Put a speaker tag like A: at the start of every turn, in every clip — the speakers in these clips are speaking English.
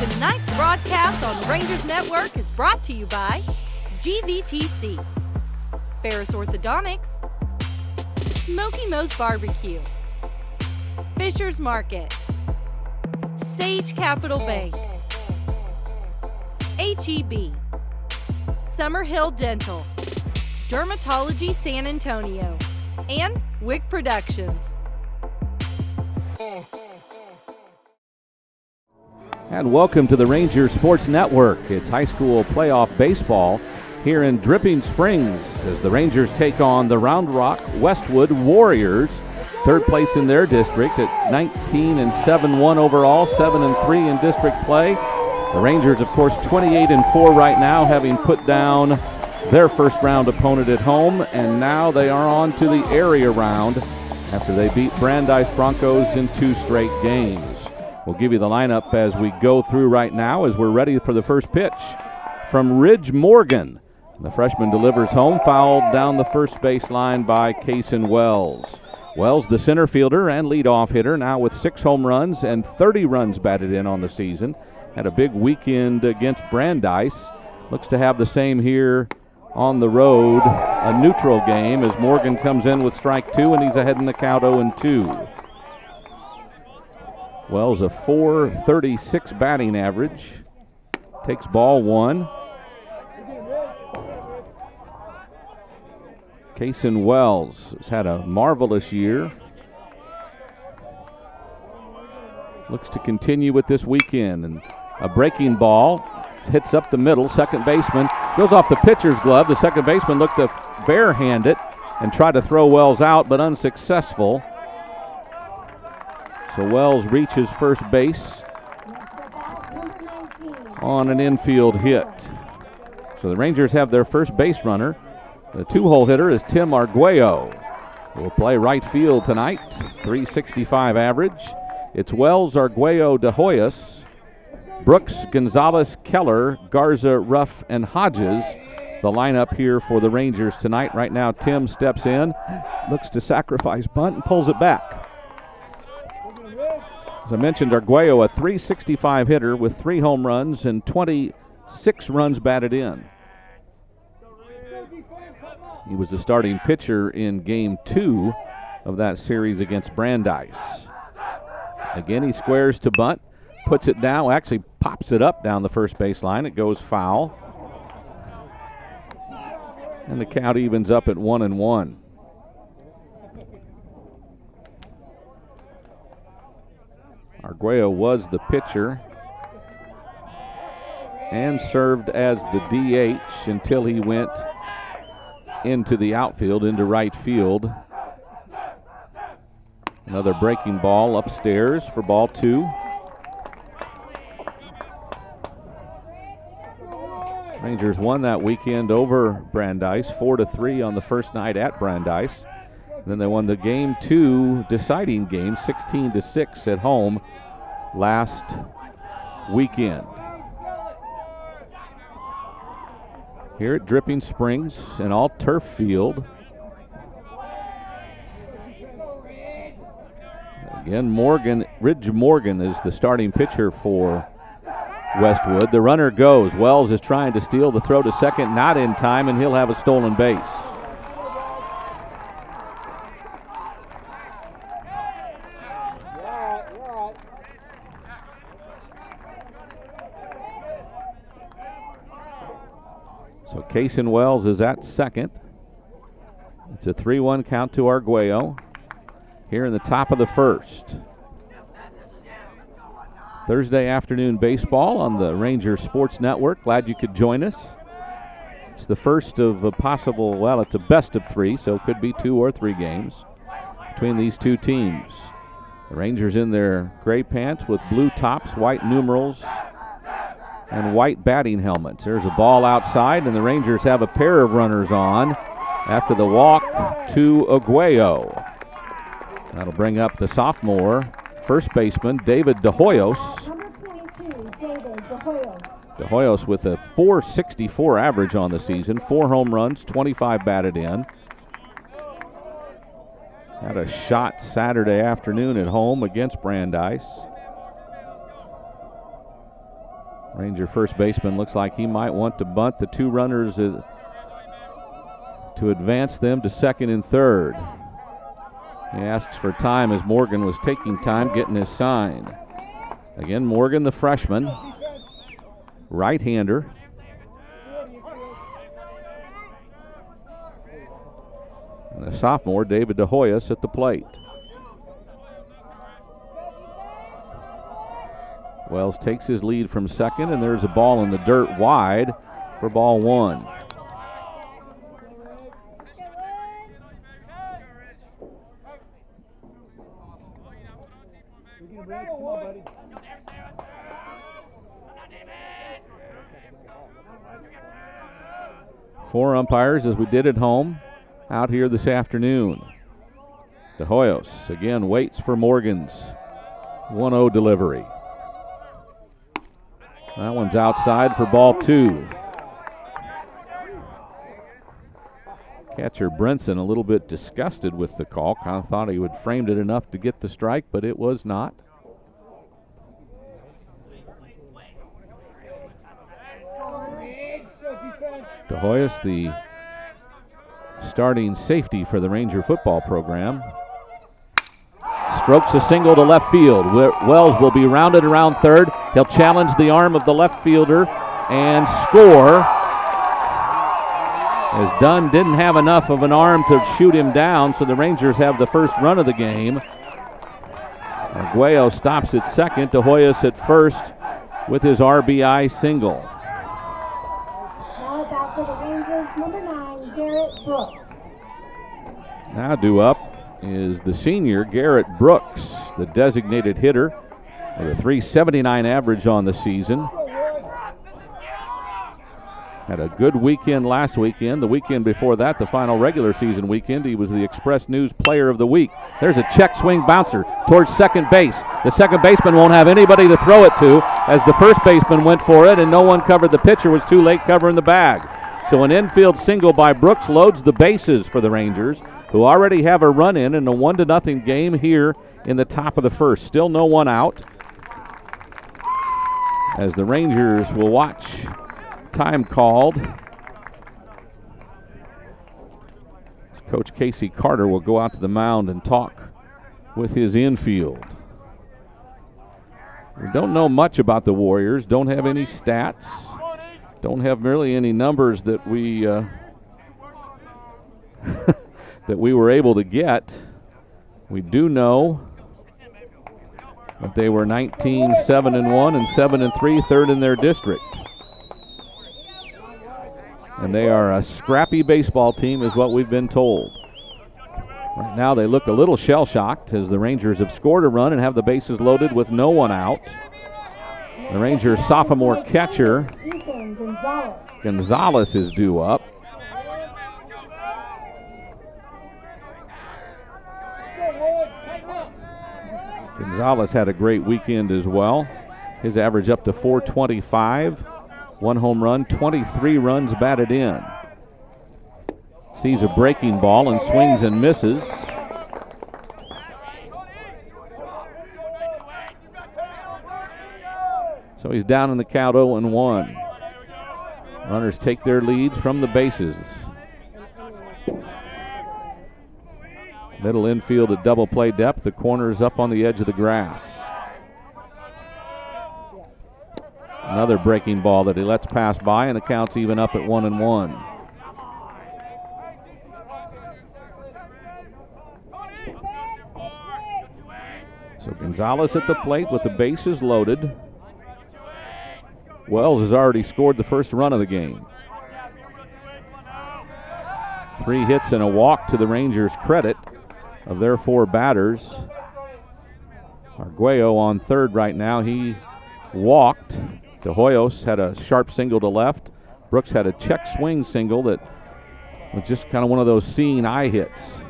A: Tonight's broadcast on Rangers Network is brought to you by GVTC, Ferris Orthodontics, Smoky Moe's Barbecue, Fisher's Market, Sage Capital Bank, HEB, Summerhill Dental, Dermatology San Antonio, and Wick Productions.
B: And welcome to the Rangers Sports Network. It's high school playoff baseball here in Dripping Springs as the Rangers take on the Round Rock Westwood Warriors. Third place in their district at 19-7-1 overall, 7-3 in district play. The Rangers, of course, 28-4 right now, having put down their first round opponent at home, and now they are on to the area round after they beat Brandeis Broncos in 2 straight games. We'll give you the lineup as we go through right now as we're ready for the first pitch from Ridge Morgan. The freshman delivers home, fouled down the first baseline by Kaysen Wells. Wells, the center fielder and leadoff hitter, now with 6 home runs and 30 runs batted in on the season. Had a big weekend against Brandeis. Looks to have the same here on the road, a neutral game as Morgan comes in with strike 2 and he's ahead in the count 0-2. Wells a .436 batting average. Takes ball 1. Kaysen Wells has had a marvelous year. Looks to continue with this weekend. And a breaking ball hits up the middle. Second baseman goes off the pitcher's glove. The second baseman looked to barehand it and try to throw Wells out, but unsuccessful. So Wells reaches first base on an infield hit. So the Rangers have their first base runner. The 2-hole hitter is Tim Arguello. Will play right field tonight, .365 average. It's Wells, Arguello, De Hoyos, Brooks, Gonzalez, Keller, Garza, Ruff, and Hodges. The lineup here for the Rangers tonight. Right now, Tim steps in, looks to sacrifice bunt, and pulls it back. As I mentioned, Arguello, a .365 hitter with 3 home runs and 26 runs batted in. He was the starting pitcher in Game 2 of that series against Brandeis. Again, he squares to bunt, puts it down, actually pops it up down the first baseline. It goes foul. And the count evens up at 1-1. Arguello was the pitcher and served as the DH until he went into the outfield, into right field. Another breaking ball upstairs for ball 2. Rangers won that weekend over Brandeis, 4-3 on the first night at Brandeis. Then they won the Game 2 deciding game, 16-6 at home last weekend. Here at Dripping Springs, an all-turf field. Again, Ridge Morgan is the starting pitcher for Westwood. The runner goes. Wells is trying to steal the throw to second, not in time, and he'll have a stolen base. So Kaysen Wells is at second. It's a 3-1 count to Arguello here in the top of the first. Thursday afternoon baseball on the Rangers Sports Network. Glad you could join us. It's the first of a possible, well, it's a best of 3, so it could be 2 or 3 games between these two teams. The Rangers in their gray pants with blue tops, white numerals, and white batting helmets. There's a ball outside, and the Rangers have a pair of runners on after the walk to Arguello. That'll bring up the sophomore first baseman, David De Hoyos. De Hoyos with a .464 average on the season, 4 home runs, 25 batted in. Had a shot Saturday afternoon at home against Brandeis. Ranger first baseman looks like he might want to bunt the two runners to advance them to second and third. He asks for time as Morgan was taking time getting his sign. Again, Morgan, the freshman, right-hander. And the sophomore, David DeHoyas, at the plate. Wells takes his lead from second, and there's a ball in the dirt wide for ball one. Four umpires, as we did at home, out here this afternoon. DeHoyos again waits for Morgan's 1-0 delivery. That one's outside for ball two. Catcher Brinson a little bit disgusted with the call. Kind of thought he would framed it enough to get the strike, but it was not. DeHoyos, the starting safety for the Ranger football program, strokes a single to left field. Wells will be rounded around third. He'll challenge the arm of the left fielder and score, as Dunn didn't have enough of an arm to shoot him down, so the Rangers have the first run of the game. Arguello stops at second. DeHoyos at first with his RBI single.
C: Now back for the Rangers, number 9, Garrett Brooks.
B: Now due up is the senior, Garrett Brooks, the designated hitter with a .379 average on the season. Had a good weekend last weekend. The weekend before that, the final regular season weekend, he was the Express News Player of the Week. There's a check swing bouncer towards second base. The second baseman won't have anybody to throw it to, as the first baseman went for it and no one covered. The pitcher was too late covering the bag. So an infield single by Brooks loads the bases for the Rangers, who already have a run in a 1-0 game here in the top of the first. Still no one out, as the Rangers will watch time called. Coach Casey Carter will go out to the mound and talk with his infield. We don't know much about the Warriors, don't have any stats, don't have really any numbers that we that we were able to get. We do know that they were 19-7-1 and 7-3, third in their district. And they are a scrappy baseball team, is what we've been told. Right now they look a little shell-shocked, as the Rangers have scored a run and have the bases loaded with no one out. The Rangers sophomore catcher Gonzalez is due up. Gonzalez had a great weekend as well. His average up to .425. 1 home run, 23 runs batted in. Sees a breaking ball and swings and misses. So he's down in the count 0-1. Runners take their leads from the bases. Middle infield at double play depth. The corner's up on the edge of the grass. Another breaking ball that he lets pass by, and the count's even up at 1-1. So Gonzalez at the plate with the bases loaded. Wells has already scored the first run of the game. 3 hits and a walk to the Rangers' credit of their 4 batters. Arguello on third right now. He walked. DeHoyos had a sharp single to left. Brooks had a check swing single that was just kind of one of those seeing eye hits.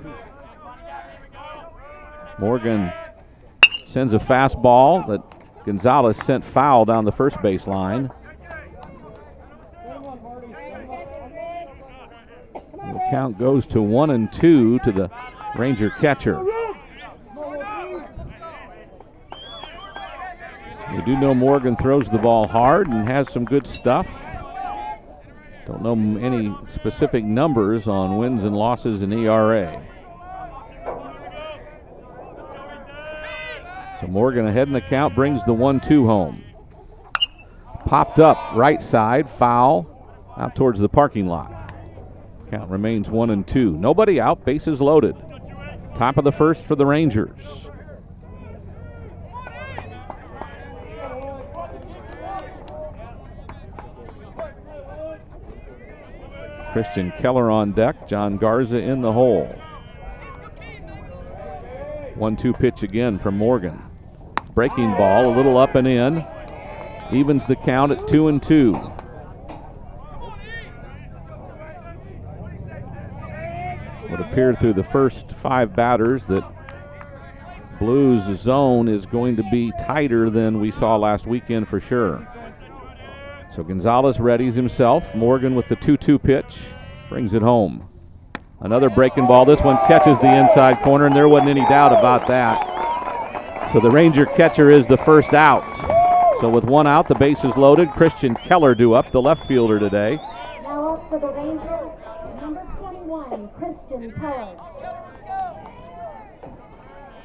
B: Morgan sends a fastball that Gonzalez sent foul down the first base line. And the count goes to 1-2 to the Ranger catcher. We do know Morgan throws the ball hard and has some good stuff. Don't know any specific numbers on wins and losses in ERA. So Morgan ahead in the count, brings the 1-2 home. Popped up right side, foul, out towards the parking lot. Count remains 1-2. Nobody out, bases loaded. Top of the first for the Rangers. Christian Keller on deck, John Garza in the hole. 1-2 pitch again from Morgan. Breaking ball, a little up and in. Evens the count at 2-2. Would appear through the first 5 batters that Blues zone is going to be tighter than we saw last weekend for sure. So Gonzalez readies himself. Morgan with the 2-2 pitch, brings it home. Another breaking ball. This one catches the inside corner, and there wasn't any doubt about that. So the Ranger catcher is the first out. So with 1 out, the bases loaded. Christian Keller due up, the left fielder today.
C: Now up for the Rangers, number 21, Christian Keller.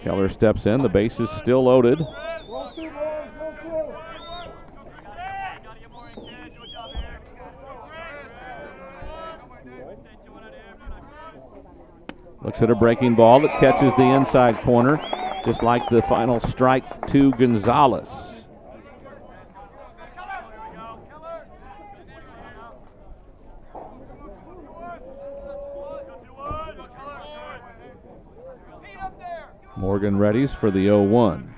B: Keller steps in, the base is still loaded. Looks at a breaking ball that catches the inside corner, just like the final strike to Gonzalez. Morgan readies for the 0-1.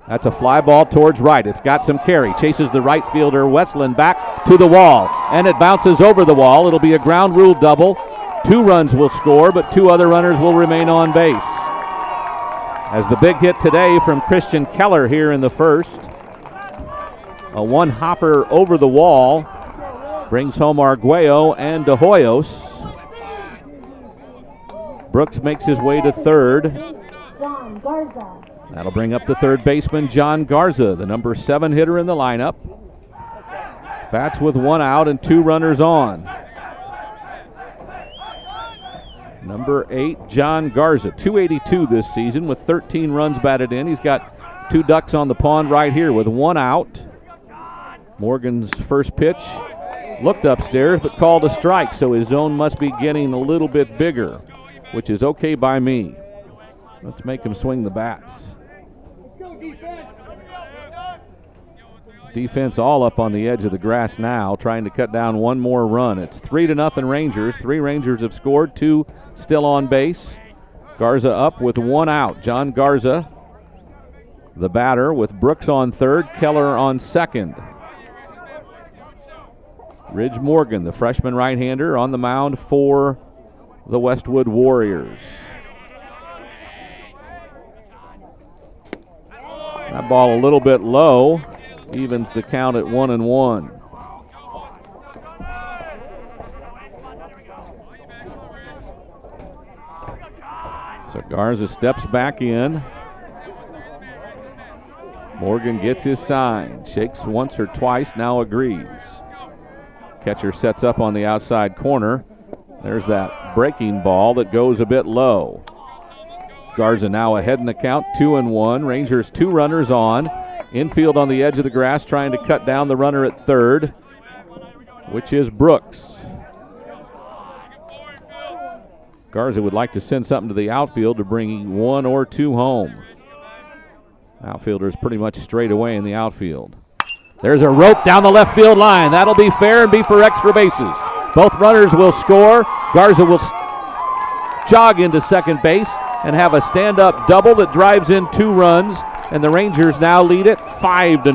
B: That's a fly ball towards right. It's got some carry. Chases the right fielder, Westland, back to the wall. And it bounces over the wall. It'll be a ground rule double. 2 runs will score, but 2 other runners will remain on base. As the big hit today from Christian Keller here in the first. A 1-hopper over the wall. Brings home Arguello and De Hoyos. Brooks makes his way to third.
C: John Garza.
B: That'll bring up the third baseman, John Garza, the number 7 hitter in the lineup. Bats with 1 out and 2 runners on. Number 8, John Garza, 282 this season with 13 runs batted in. He's got 2 ducks on the pond right here with 1 out. Morgan's first pitch looked upstairs but called a strike, so his zone must be getting a little bit bigger, which is okay by me. Let's make him swing the bats. Defense all up on the edge of the grass now, trying to cut down 1 more run. It's 3-0 Rangers. 3 Rangers have scored, 2 still on base. Garza up with 1 out. John Garza, the batter, with Brooks on third, Keller on second. Ridge Morgan, the freshman right-hander, on the mound for the Westwood Warriors. That ball a little bit low, evens the count at 1-1. So Garza steps back in. Morgan gets his sign, shakes once or twice, now agrees. Catcher sets up on the outside corner. There's that breaking ball that goes a bit low. Garza now ahead in the count, 2-1. Rangers 2 runners on. Infield on the edge of the grass, trying to cut down the runner at third, which is Brooks. Garza would like to send something to the outfield to bring 1 or 2 home. Outfielder is pretty much straight away in the outfield. There's a rope down the left field line. That'll be fair and be for extra bases. Both runners will score. Garza will jog into second base and have a stand-up double that drives in 2 runs, and the Rangers now lead it 5-0.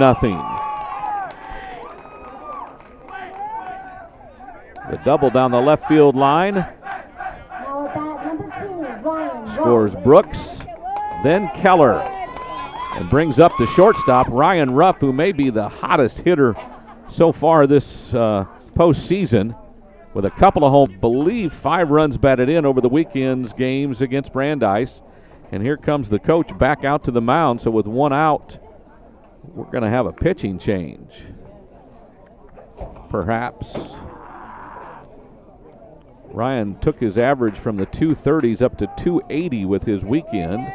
B: The double down the left field line.
C: Now at bat, number 2, Ryan.
B: Scores Brooks, then Keller, and brings up the shortstop, Ryan Ruff, who may be the hottest hitter so far this postseason, with a couple of home, believe 5 runs batted in over the weekend's games against Brandeis. And here comes the coach back out to the mound. So with 1 out, We're going to have a pitching change. Perhaps. Ryan took his average from the 230s up to 280 with his weekend.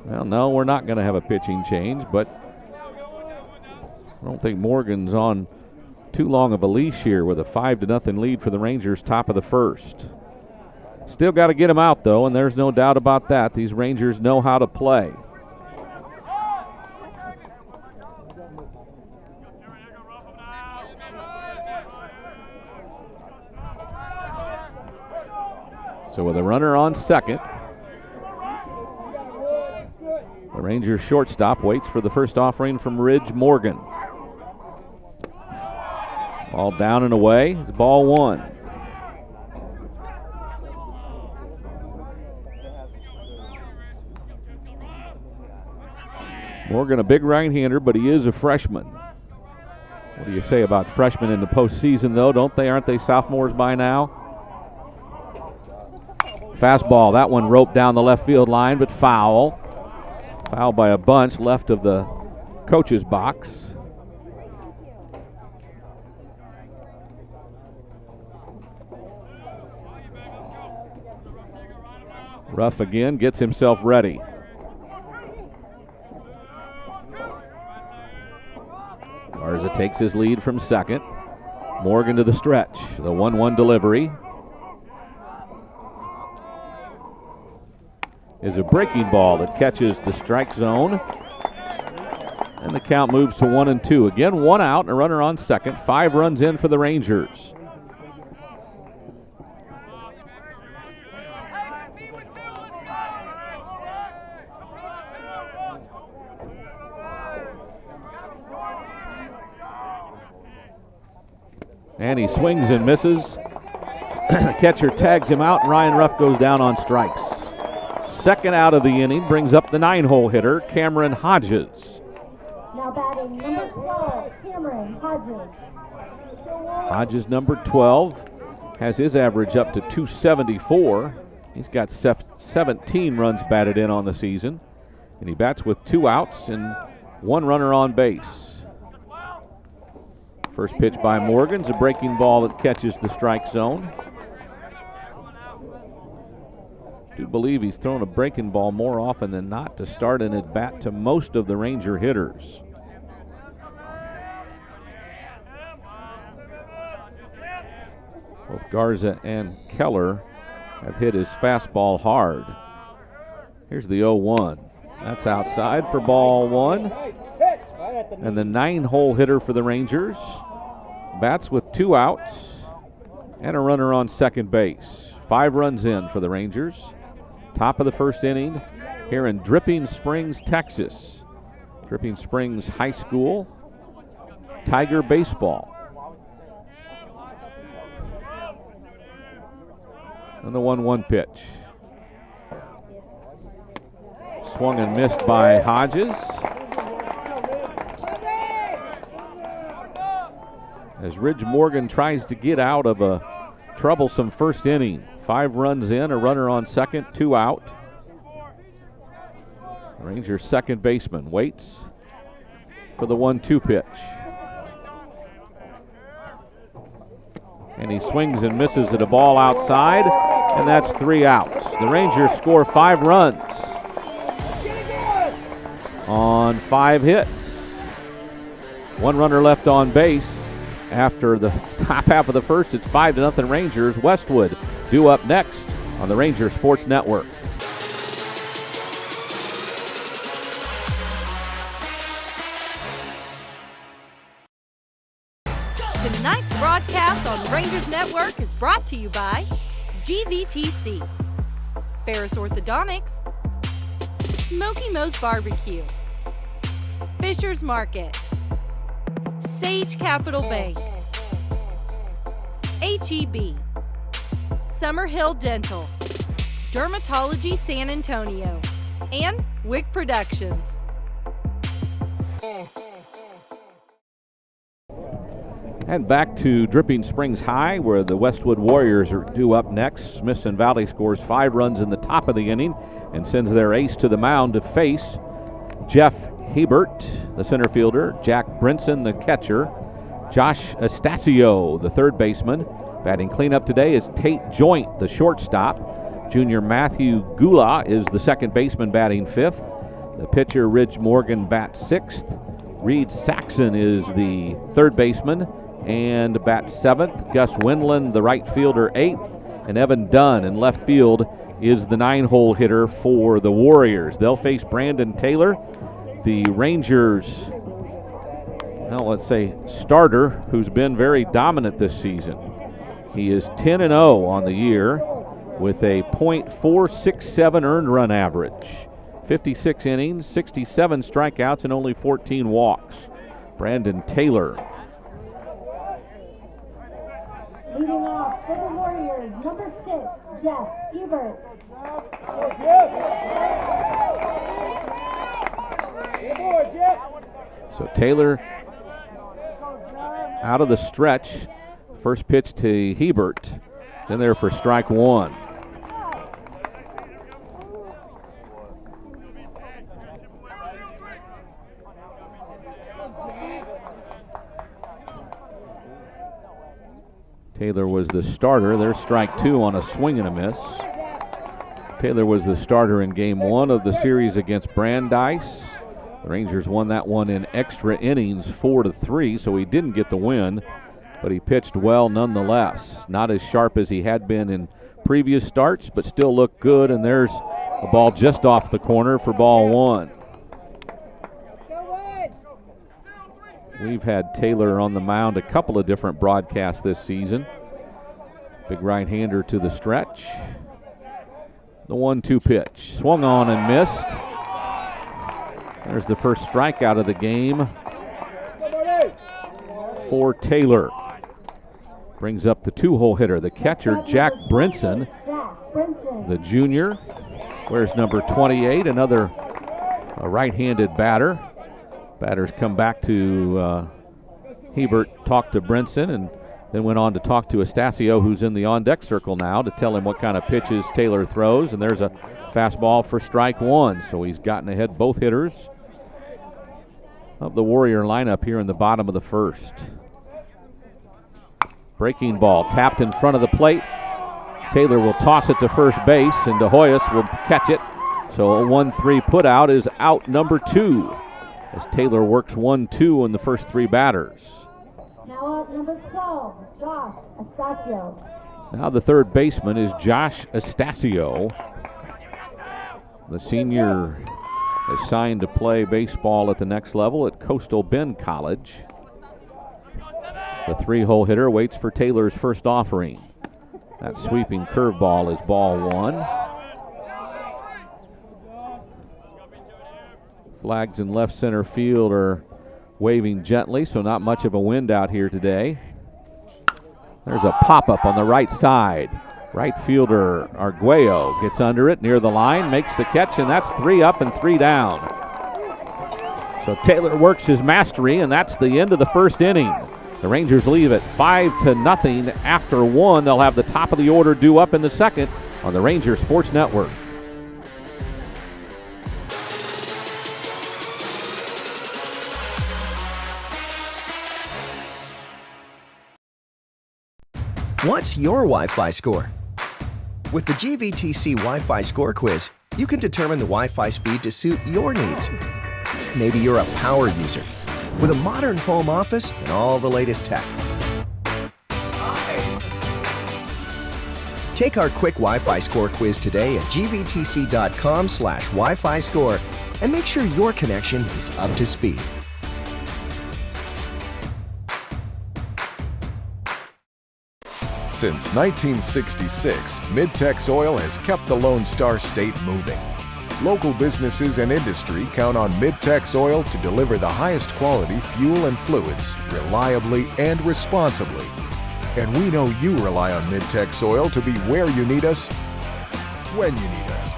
B: Well, no, we're not going to have a pitching change, but I don't think Morgan's on too long of a leash here with a 5-0 lead for the Rangers, top of the first. Still got to get him out, though, and there's no doubt about that. These Rangers know how to play. So with a runner on second, the Rangers shortstop waits for the first offering from Ridge Morgan. Ball down and away. It's ball one. Morgan, a big right-hander, but he is a freshman. What do you say about freshmen in the postseason, though? Aren't they sophomores by now? Fastball, that one roped down the left field line, but foul. Foul by a bunch left of the coach's box. Ruff again, gets himself ready. Garza takes his lead from second. Morgan to the stretch. The 1-1 delivery is a breaking ball that catches the strike zone. And the count moves to 1-2. Again, one out and a runner on second. 5 runs in for the Rangers. And he swings and misses. The catcher tags him out, and Ryan Ruff goes down on strikes. Second out of the inning brings up the 9-hole hitter, Cameron Hodges.
C: Now batting number 12, Cameron Hodges.
B: Hodges, number 12, has his average up to 274. He's got 17 runs batted in on the season, and he bats with 2 outs and 1 runner on base. First pitch by Morgan's a breaking ball that catches the strike zone. I do believe he's thrown a breaking ball more often than not to start an at bat to most of the Ranger hitters. Both Garza and Keller have hit his fastball hard. Here's the 0-1. That's outside for ball 1. And the 9-hole hitter for the Rangers bats with 2 outs and a runner on second base. 5 runs in for the Rangers. Top of the first inning here in Dripping Springs, Texas. Dripping Springs High School, Tiger Baseball. And the 1-1 pitch. Swung and missed by Hodges. As Ridge Morgan tries to get out of a troublesome first inning. 5 runs in, a runner on second, 2 out. Rangers second baseman waits for the 1-2 pitch. And he swings and misses at a ball outside, and that's 3 outs. The Rangers score 5 runs on 5 hits. 1 runner left on base. After the top half of the first, it's 5-0 Rangers. Westwood due up next on the Ranger Sports Network.
A: Tonight's broadcast on Rangers Network is brought to you by GVTC, Ferris Orthodontics, Smoky Moe's Barbecue, Fisher's Market, Sage Capital Bank, HEB, Summerhill Dental, Dermatology San Antonio, and Wick Productions.
B: And back to Dripping Springs High, where the Westwood Warriors are due up next. Smithson Valley scores 5 runs in the top of the inning and sends their ace to the mound to face Jeff Hebert, the center fielder. Jack Brinson, the catcher. Josh Astacio, the third baseman. Batting cleanup today is Tate Joint, the shortstop. Junior Matthew Gula is the second baseman, batting fifth. The pitcher, Ridge Morgan, bats sixth. Reed Saxon is the third baseman and bats seventh. Gus Windland, the right fielder, eighth. And Evan Dunn in left field is the 9-hole hitter for the Warriors. They'll face Brandon Taylor, the Rangers, well, let's say starter, who's been very dominant this season. He is 10-0 on the year with a .467 earned run average. 56 innings, 67 strikeouts, and only 14 walks. Brandon Taylor.
C: Leading off for the Warriors, number 6, Jeff Ebert.
B: So Taylor out of the stretch. First pitch to Hebert. Then there for strike one. Taylor was the starter. There's strike two on a swing and a miss. Taylor was the starter in game one of the series against Brandeis. The Rangers won that one in extra innings, 4-3, so he didn't get the win, but he pitched well nonetheless. Not as sharp as he had been in previous starts, but still looked good, and there's a ball just off the corner for ball one. We've had Taylor on the mound a couple of different broadcasts this season. Big right-hander to the stretch. The 1-2 pitch. Swung on and missed. There's the first strikeout of the game for Taylor. Brings up the 2-hole hitter, the catcher, Jack Brinson, the junior. Wears number 28, another right-handed batter. Batters come back to Hebert, talked to Brinson, and then went on to talk to Astacio, who's in the on-deck circle now, to tell him what kind of pitches Taylor throws. And there's a fastball for strike one. So he's gotten ahead both hitters of the Warrior lineup here in the bottom of the first. Breaking ball tapped in front of the plate. Taylor will toss it to first base, and De Hoyos will catch it. So a 1-3 put out is out number 2 as Taylor works 1-2 in the first 3 batters.
C: Now up number 12, Josh Astacio.
B: Now the third baseman is Josh Astacio. The senior is signed to play baseball at the next level at Coastal Bend College. The 3-hole hitter waits for Taylor's first offering. That sweeping curveball is ball one. Flags in left center field are waving gently, so not much of a wind out here today. There's a pop-up on the right side. Right fielder Arguello gets under it near the line, makes the catch, and that's 3 up and 3 down. So Taylor works his mastery, and that's the end of the first inning. The Rangers leave it 5-0 after 1. They'll have the top of the order due up in the second on the Ranger Sports Network.
D: What's your Wi-Fi score? With the GVTC Wi-Fi Score Quiz, you can determine the Wi-Fi speed to suit your needs. Maybe you're a power user with a modern home office and all the latest tech. Take our quick Wi-Fi Score Quiz today at gvtc.com/Wi-Fi Score and make sure your connection is up to speed.
E: Since 1966, Mid-Tex Oil has kept the Lone Star State moving. Local businesses and industry count on Mid-Tex Oil to deliver the highest quality fuel and fluids reliably and responsibly. And we know you rely on Mid-Tex Oil to be where you need us, when you need us.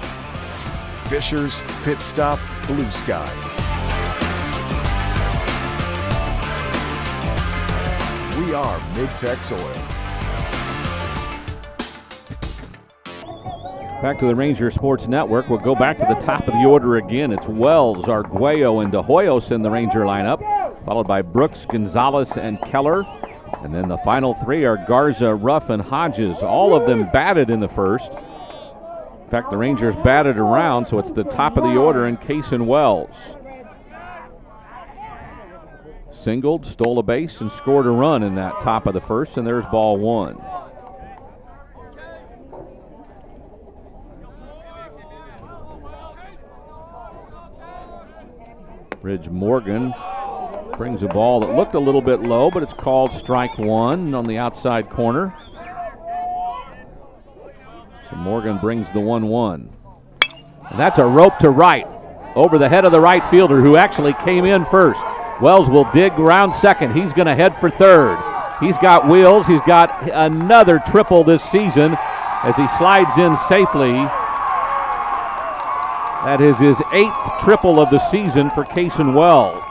E: Fisher's, Pit Stop, Blue Sky. We are Mid-Tex Oil.
B: Back to the Ranger Sports Network. We'll go back to the top of the order again. It's Wells, Arguello, and De Hoyos in the Ranger lineup, followed by Brooks, Gonzalez, and Keller. And then the final three are Garza, Ruff, and Hodges. All of them batted in the first. In fact, the Rangers batted around, so it's the top of the order in Case and Wells. Singled, stole a base, and scored a run in that top of the first, and there's ball one. Ridge Morgan brings a ball that looked a little bit low, but it's called strike one on the outside corner. So Morgan brings the 1-1. And that's a rope to right over the head of the right fielder, who actually came in first. Wells will dig around second. He's going to head for third. He's got wheels. He's got another triple this season as he slides in safely. That is his 8th triple of the season for Cason Wells.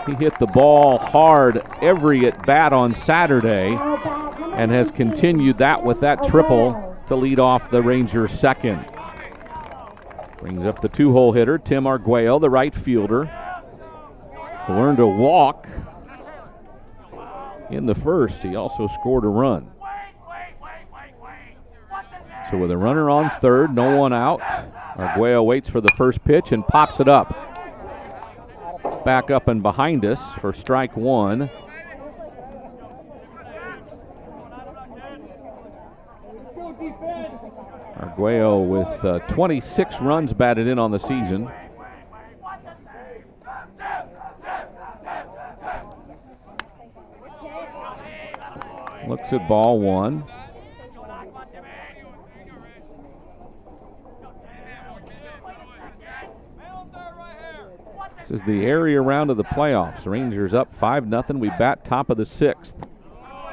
B: He hit the ball hard every at bat on Saturday and has continued that with that triple to lead off the Rangers' second. Brings up the 2-hole hitter, Tim Arguello, the right fielder, who earned a walk in the first. He also scored a run. So with a runner on third, no one out, Arguello waits for the first pitch and pops it up. Back up and behind us for strike one. Arguello with 26 runs batted in on the season. Looks at ball one. This is the area round of the playoffs. Rangers up 5-0. We bat top of the 6th.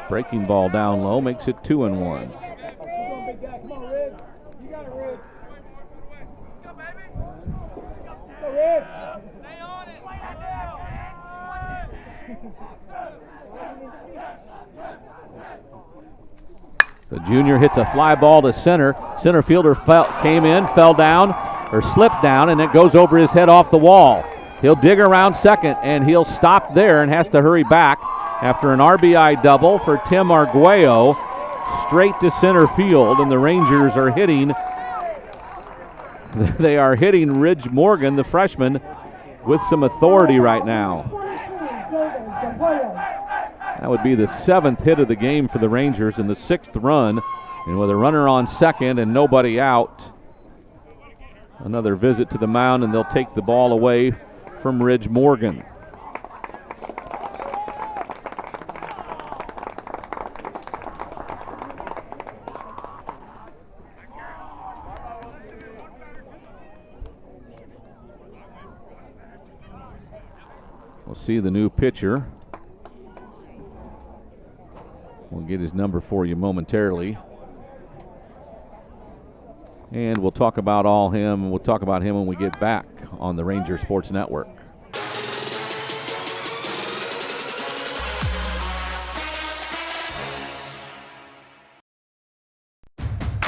B: Breaking ball down low makes it 2-1. The junior hits a fly ball to center. Center fielder came in, fell down, or slipped down, and it goes over his head off the wall. He'll dig around second, and he'll stop there and has to hurry back after an RBI double for Tim Arguello, straight to center field, and the Rangers are hitting. They are hitting Ridge Morgan, the freshman, with some authority right now. That would be the 7th hit of the game for the Rangers and the 6th run. And with a runner on second and nobody out, another visit to the mound, and they'll take the ball away from Ridge Morgan. We'll see the new pitcher. We'll get his number for you momentarily. And we'll talk about him when we get back on the Ranger Sports Network.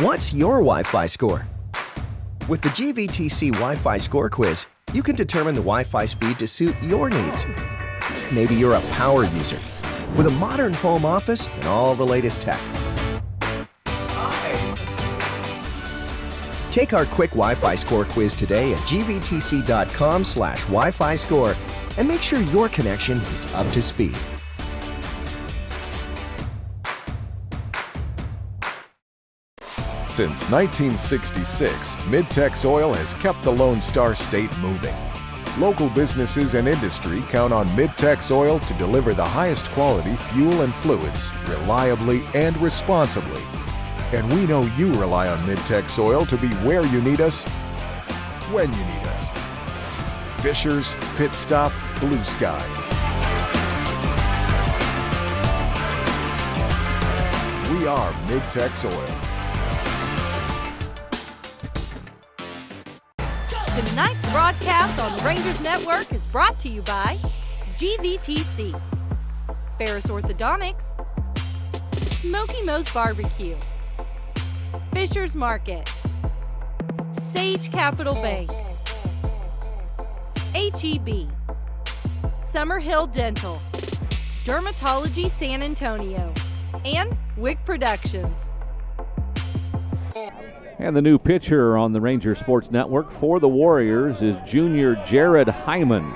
D: What's your Wi-Fi score? With the GVTC Wi-Fi Score Quiz, you can determine the Wi-Fi speed to suit your needs. Maybe you're a power user with a modern home office and all the latest tech. Take our quick Wi-Fi score quiz today at gvtc.com/Wi-Fi score and make sure your connection is up to speed.
E: Since 1966, Mid-Tex Oil has kept the Lone Star State moving. Local businesses and industry count on Mid-Tex Oil to deliver the highest quality fuel and fluids reliably and responsibly. And we know you rely on Mid-Tex Oil to be where you need us, when you need us. Fisher's, Pit Stop, Blue Sky. We are Mid-Tex Oil.
A: Tonight's broadcast on Rangers Network is brought to you by GVTC, Ferris Orthodontics, Smoky Moe's Barbecue, Fisher's Market, Sage Capital Bank, HEB, Summerhill Dental, Dermatology San Antonio, and Wick Productions.
B: And the new pitcher on the Ranger Sports Network for the Warriors is junior Jared Hyman,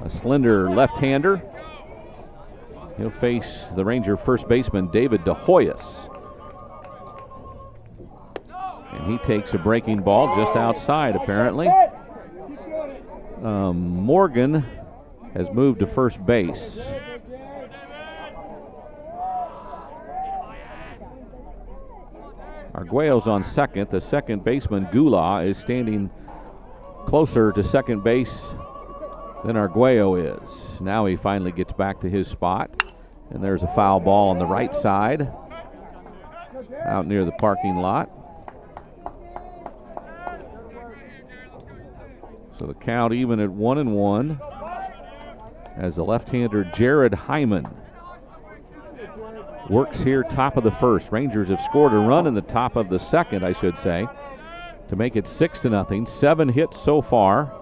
B: a slender left-hander. He'll face the Ranger first baseman David DeHoyas. And he takes a breaking ball just outside, apparently. Morgan has moved to first base. Arguello's on second. The second baseman, Gula, is standing closer to second base than Arguello is. Now he finally gets back to his spot. And there's a foul ball on the right side, out near the parking lot. So the count even at 1-1 as the left-hander Jared Hyman works here top of the first. Rangers have scored a run in the top of the second, I should say, to make it 6-0. 7 hits so far.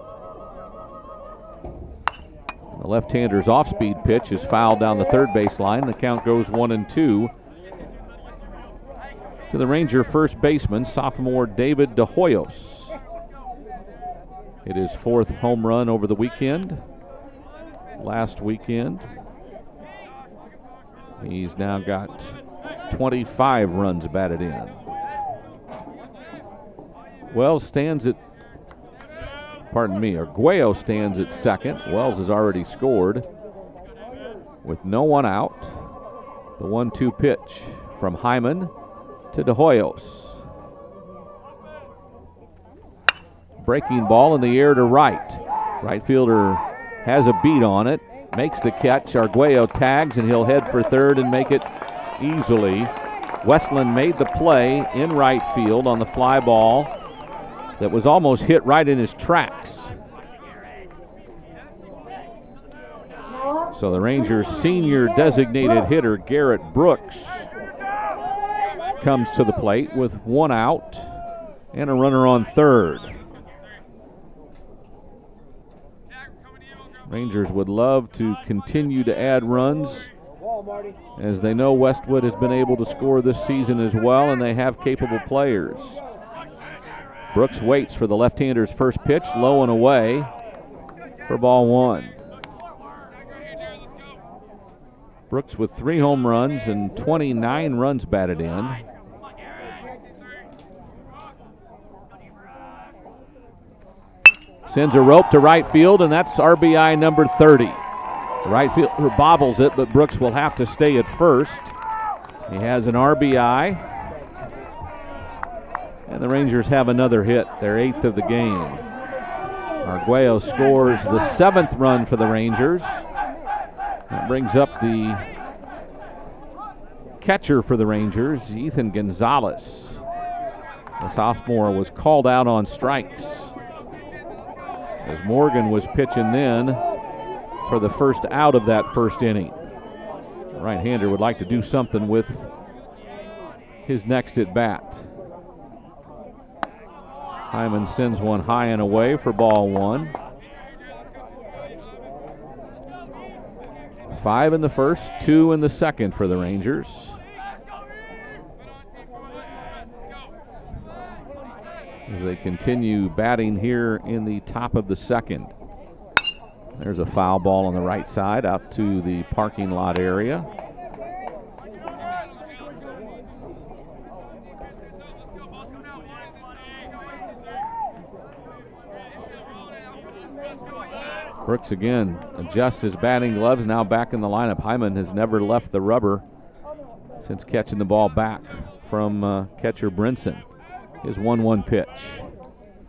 B: The left-hander's off-speed pitch is fouled down the third base line. The count goes 1-2 to the Ranger first baseman, sophomore David DeHoyos. It is 4th home run over the weekend. Last weekend, he's now got 25 runs batted in. Wells stands at, Arguello stands at second. Wells has already scored with no one out. The 1-2 pitch from Hyman to DeHoyos. Breaking ball in the air to right. Right fielder has a beat on it, makes the catch. Arguello tags, and he'll head for third and make it easily. Westland made the play in right field on the fly ball that was almost hit right in his tracks. So the Rangers' senior designated hitter, Garrett Brooks, comes to the plate with one out and a runner on third. Rangers would love to continue to add runs, as they know Westwood has been able to score this season as well, and they have capable players. Brooks waits for the left-hander's first pitch, low and away for ball one. Brooks with 3 home runs and 29 runs batted in. Sends a rope to right field, and that's RBI number 30. The right fielder bobbles it, but Brooks will have to stay at first. He has an RBI, and the Rangers have another hit, their 8th of the game. Arguello scores the 7th run for the Rangers. That brings up the catcher for the Rangers, Ethan Gonzalez. The sophomore was called out on strikes, as Morgan was pitching then for the first out of that first inning. The right-hander would like to do something with his next at bat. Hyman sends one high and away for ball one. 5 in the first, 2 in the second for the Rangers. As they continue batting here in the top of the second. There's a foul ball on the right side out to the parking lot area. Brooks again adjusts his batting gloves, now back in the lineup. Hyman has never left the rubber since catching the ball back from catcher Brinson. His 1-1 pitch.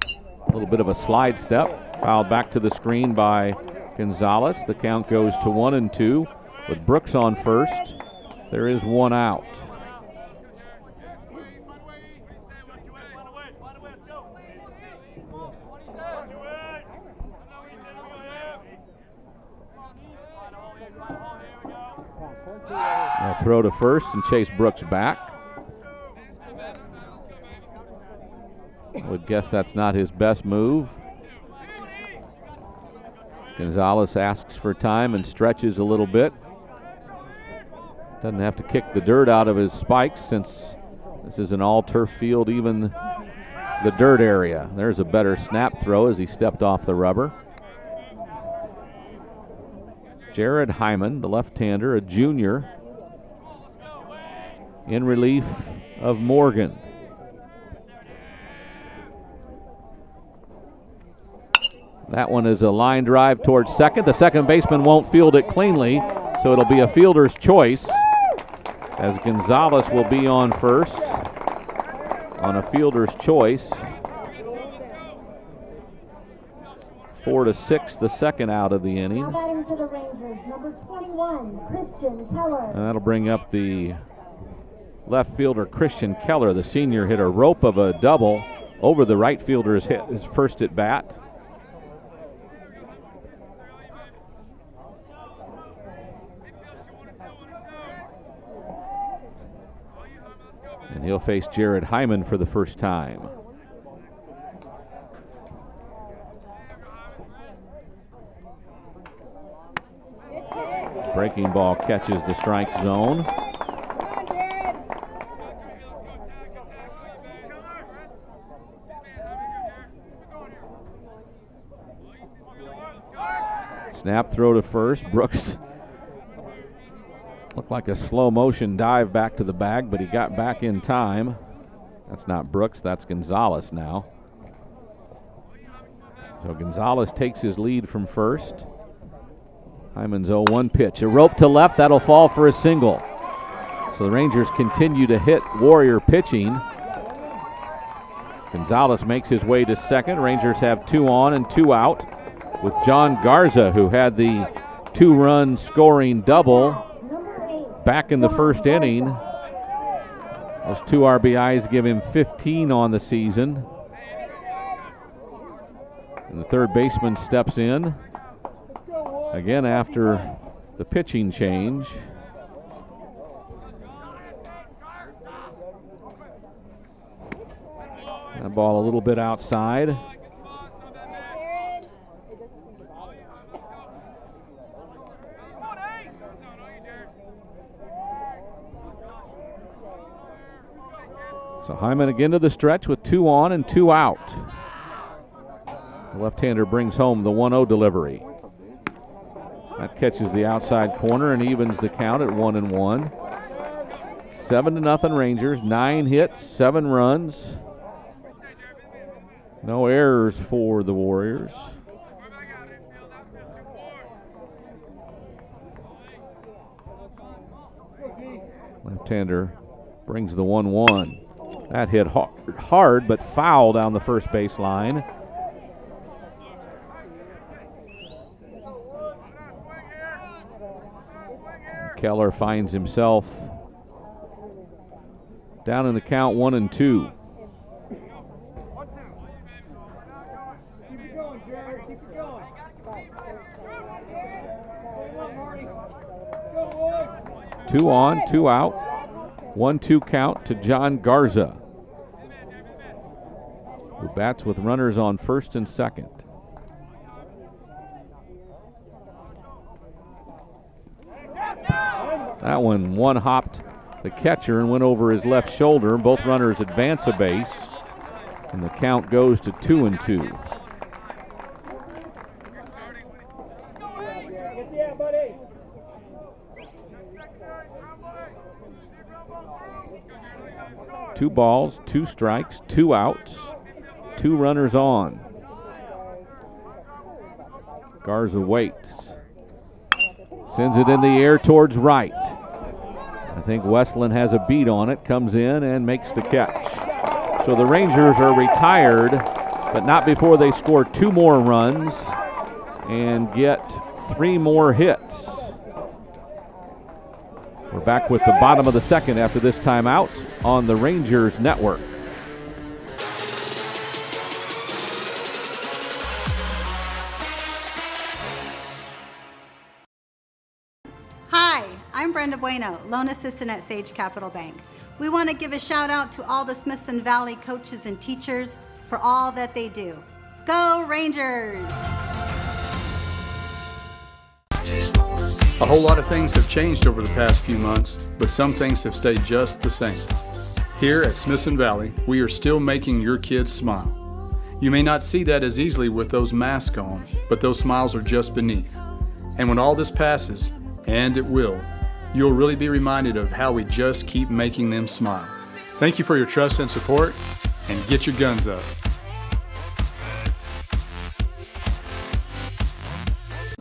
B: A little bit of a slide step, fouled back to the screen by Gonzalez. The count goes to 1-2 with Brooks on first. There is one out. They'll throw to first and chase Brooks back. Would guess that's not his best move. Gonzalez asks for time and stretches a little bit. Doesn't have to kick the dirt out of his spikes since this is an all-turf field, even the dirt area. There's a better snap throw as he stepped off the rubber. Jared Hyman, the left-hander, a junior, in relief of Morgan. That one is a line drive towards second. The second baseman won't field it cleanly, so it'll be a fielder's choice as Gonzalez will be on first on a fielder's choice. 4-6, the second out of the inning.
C: Now batting for the Rangers, number 21, Christian Keller.
B: And that'll bring up the left fielder, Christian Keller. The senior hit a rope of a double over the right fielder's his first at bat. And he'll face Jared Hyman for the first time. Breaking ball catches the strike zone. Snap throw to first. Brooks looked like a slow motion dive back to the bag, but he got back in time. That's not Brooks, that's Gonzalez now. So Gonzalez takes his lead from first. Hyman's 0-1 pitch. A rope to left, that'll fall for a single. So the Rangers continue to hit Warrior pitching. Gonzalez makes his way to second. Rangers have 2 on and 2 out with John Garza, who had the 2-run scoring double back in the first inning. Those 2 RBIs give him 15 on the season. And the third baseman steps in again after the pitching change. That ball a little bit outside. So Hyman again to the stretch with 2 on and 2 out. The left-hander brings home the 1-0 delivery. That catches the outside corner and evens the count at 1-1. 7-0 Rangers, 9 hits, 7 runs. No errors for the Warriors. Left-hander brings the 1-1. That hit hard, but foul down the first base line. Keller finds himself down in the count 1-2. Two on, 2 out. 1-2 count to John Garza, who bats with runners on first and second. That one hopped the catcher and went over his left shoulder. Both runners advance a base, and the count goes to 2-2. Two balls, 2 strikes, 2 outs, 2 runners on. Garza waits. Sends it in the air towards right. I think Westland has a beat on it, comes in and makes the catch. So the Rangers are retired, but not before they score 2 more runs and get 3 more hits. We're back with the bottom of the second after this timeout on the Rangers Network.
F: Hi, I'm Brenda Bueno, loan assistant at Sage Capital Bank. We want to give a shout out to all the Smithson Valley coaches and teachers for all that they do. Go Rangers!
G: A whole lot of things have changed over the past few months, but some things have stayed just the same. Here at Smithson Valley, we are still making your kids smile. You may not see that as easily with those masks on, but those smiles are just beneath. And when all this passes, and it will, you'll really be reminded of how we just keep making them smile. Thank you for your trust and support, and get your guns up.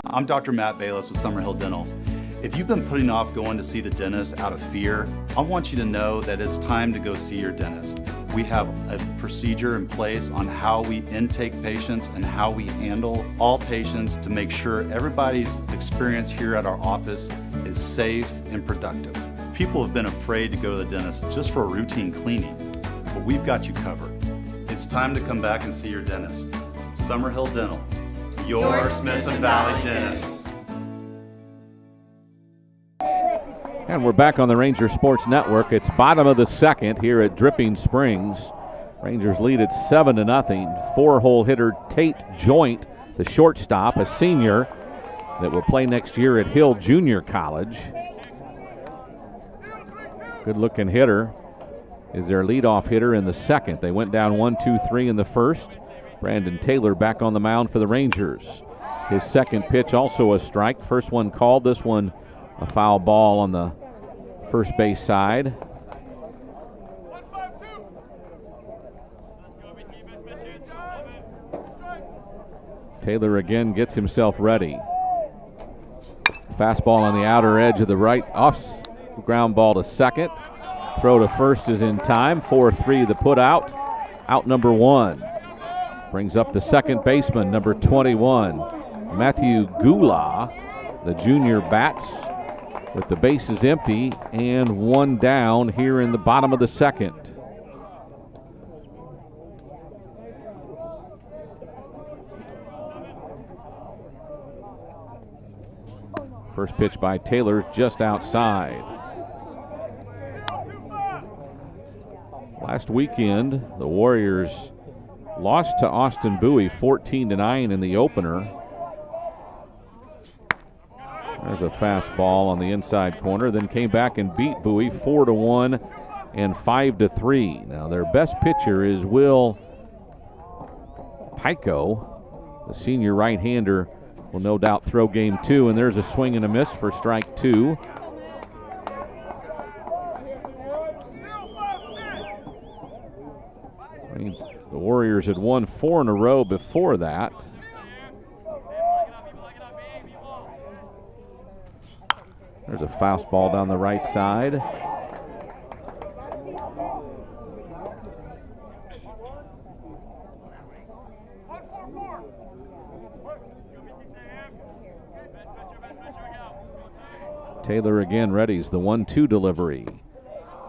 H: I'm Dr. Matt Bayless with Summerhill Dental. If you've been putting off going to see the dentist out of fear, I want you to know that it's time to go see your dentist. We have a procedure in place on how we intake patients and how we handle all patients to make sure everybody's experience here at our office is safe and productive. People have been afraid to go to the dentist just for a routine cleaning, but we've got you covered. It's time to come back and see your dentist. Summerhill Dental, your Smithson Valley dentist.
B: And we're back on the Ranger Sports Network. It's bottom of the second here at Dripping Springs. Rangers lead at 7-0. Four-hole hitter Tate Joint, the shortstop, a senior that will play next year at Hill Junior College. Good-looking hitter is their leadoff hitter in the second. They went down 1-2-3 in the first. Brandon Taylor back on the mound for the Rangers. His second pitch also a strike. First one called, this one a foul ball on the first base side. Taylor again gets himself ready. Fastball on the outer edge of the right, off ground ball to second. Throw to first is in time. 4-3 the put out. Out number one. Brings up the second baseman, number 21, Matthew Gula. The junior bats with the bases empty and one down here in the bottom of the second. First pitch by Taylor just outside. Last weekend, the Warriors lost to Austin Bowie 14-9 in the opener. There's a fastball on the inside corner, then came back and beat Bowie 4-1 and 5-3. Now their best pitcher is Will Pico. The senior right-hander will no doubt throw game two, and there's a swing and a miss for strike two. The Warriors had won 4 in a row before that. There's a fastball down the right side. Taylor again readies the 1-2 delivery.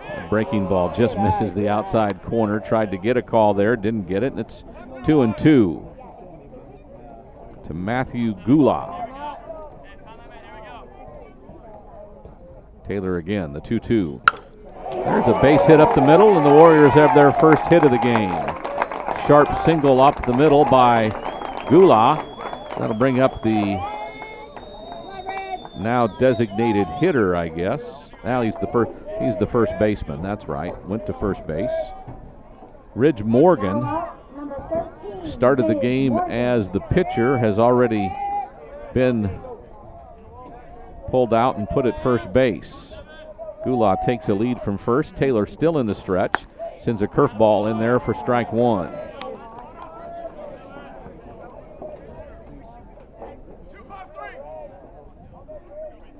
B: A breaking ball just misses the outside corner. Tried to get a call there, didn't get it, and it's 2-2 to Matthew Gula. Taylor again, the 2-2. There's a base hit up the middle, and the Warriors have their first hit of the game. Sharp single up the middle by Gula. That'll bring up the now designated hitter, I guess. Now he's the first baseman, that's right. Went to first base. Ridge Morgan started the game as the pitcher, has already been pulled out and put at first base. Gula takes a lead from first. Taylor still in the stretch. Sends a curveball in there for strike one.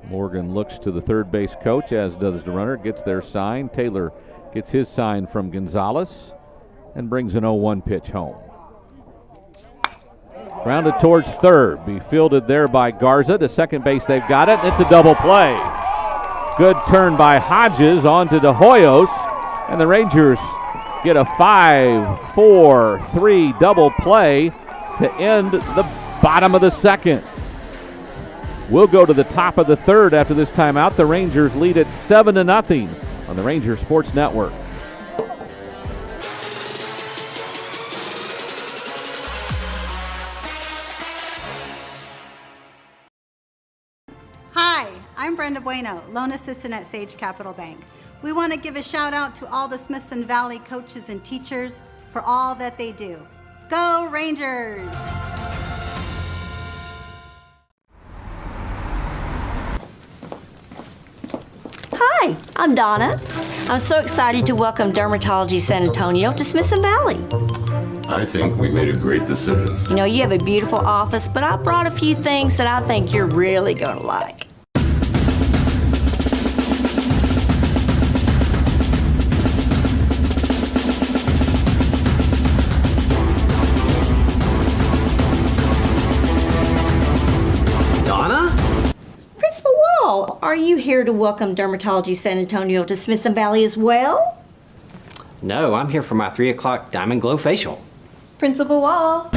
B: Morgan looks to the third base coach, as does the runner. Gets their sign. Taylor gets his sign from Gonzalez and brings an 0-1 pitch home. Grounded towards third. Be fielded there by Garza. To second base, they've got it, and it's a double play. Good turn by Hodges onto De Hoyos, and the Rangers get a 5-4-3 double play to end the bottom of the second. We'll go to the top of the third after this timeout. The Rangers lead at 7-0 on the Ranger Sports Network.
F: I'm Brenda Bueno, loan assistant at Sage Capital Bank. We want to give a shout out to all the Smithson Valley coaches and teachers for all that they do. Go Rangers!
I: Hi, I'm Donna. I'm so excited to welcome Dermatology San Antonio to Smithson Valley.
J: I think we made a great decision.
I: You know, you have a beautiful office, but I brought a few things that I think you're really going to like.
K: Donna?
I: Principal Wall, are you here to welcome Dermatology San Antonio to Smithson Valley as well?
K: No, I'm here for my 3 o'clock Diamond Glow facial.
L: Principal Wall.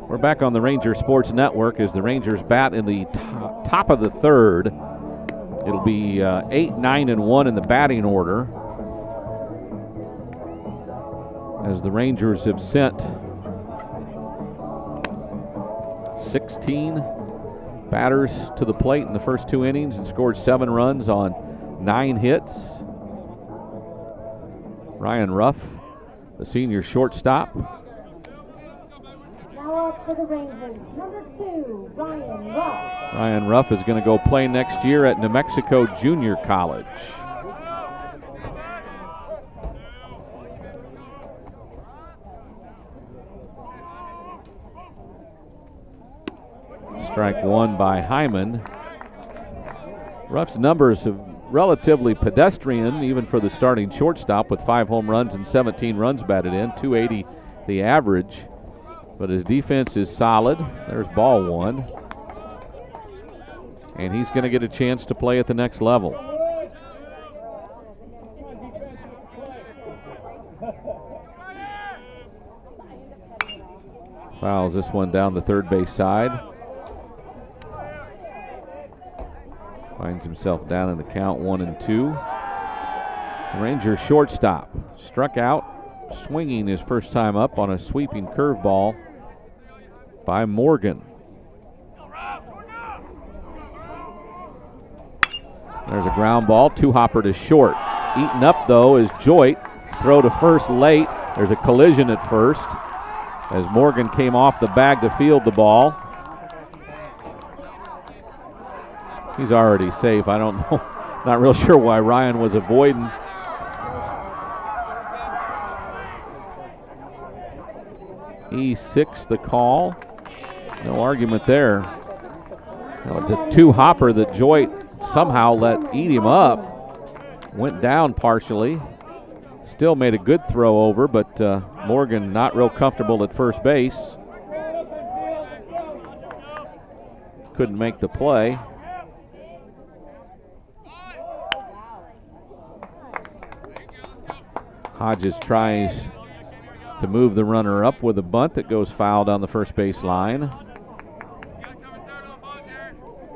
B: We're back on the Ranger Sports Network as the Rangers bat in the top of the third. It'll be 8, 9, and 1 in the batting order, as the Rangers have sent 16 batters to the plate in the first 2 innings and scored 7 runs on 9 hits. Ryan Ruff, the senior shortstop.
C: Now up for the Rangers, number 2, Ryan Ruff.
B: Ryan Ruff is going to go play next year at New Mexico Junior College. Strike 1 by Hyman. Ruff's numbers have relatively pedestrian, even for the starting shortstop, with 5 home runs and 17 runs batted in, 280 the average. But his defense is solid. There's ball 1. And he's going to get a chance to play at the next level. Fouls this one down the third base side. Finds himself down in the count 1-2. Rangers shortstop struck out, swinging his first time up on a sweeping curveball by Morgan. There's a ground ball, 2-hopper to short. Eaten up though is Joyt. Throw to first late. There's a collision at first as Morgan came off the bag to field the ball. He's already safe. I don't know. Not real sure why Ryan was avoiding. E6 the call. No argument there. No, it's a 2-hopper that Joyt somehow let eat him up. Went down partially. Still made a good throw over, but Morgan not real comfortable at first base. Couldn't make the play. Hodges tries to move the runner up with a bunt that goes foul down the first base line.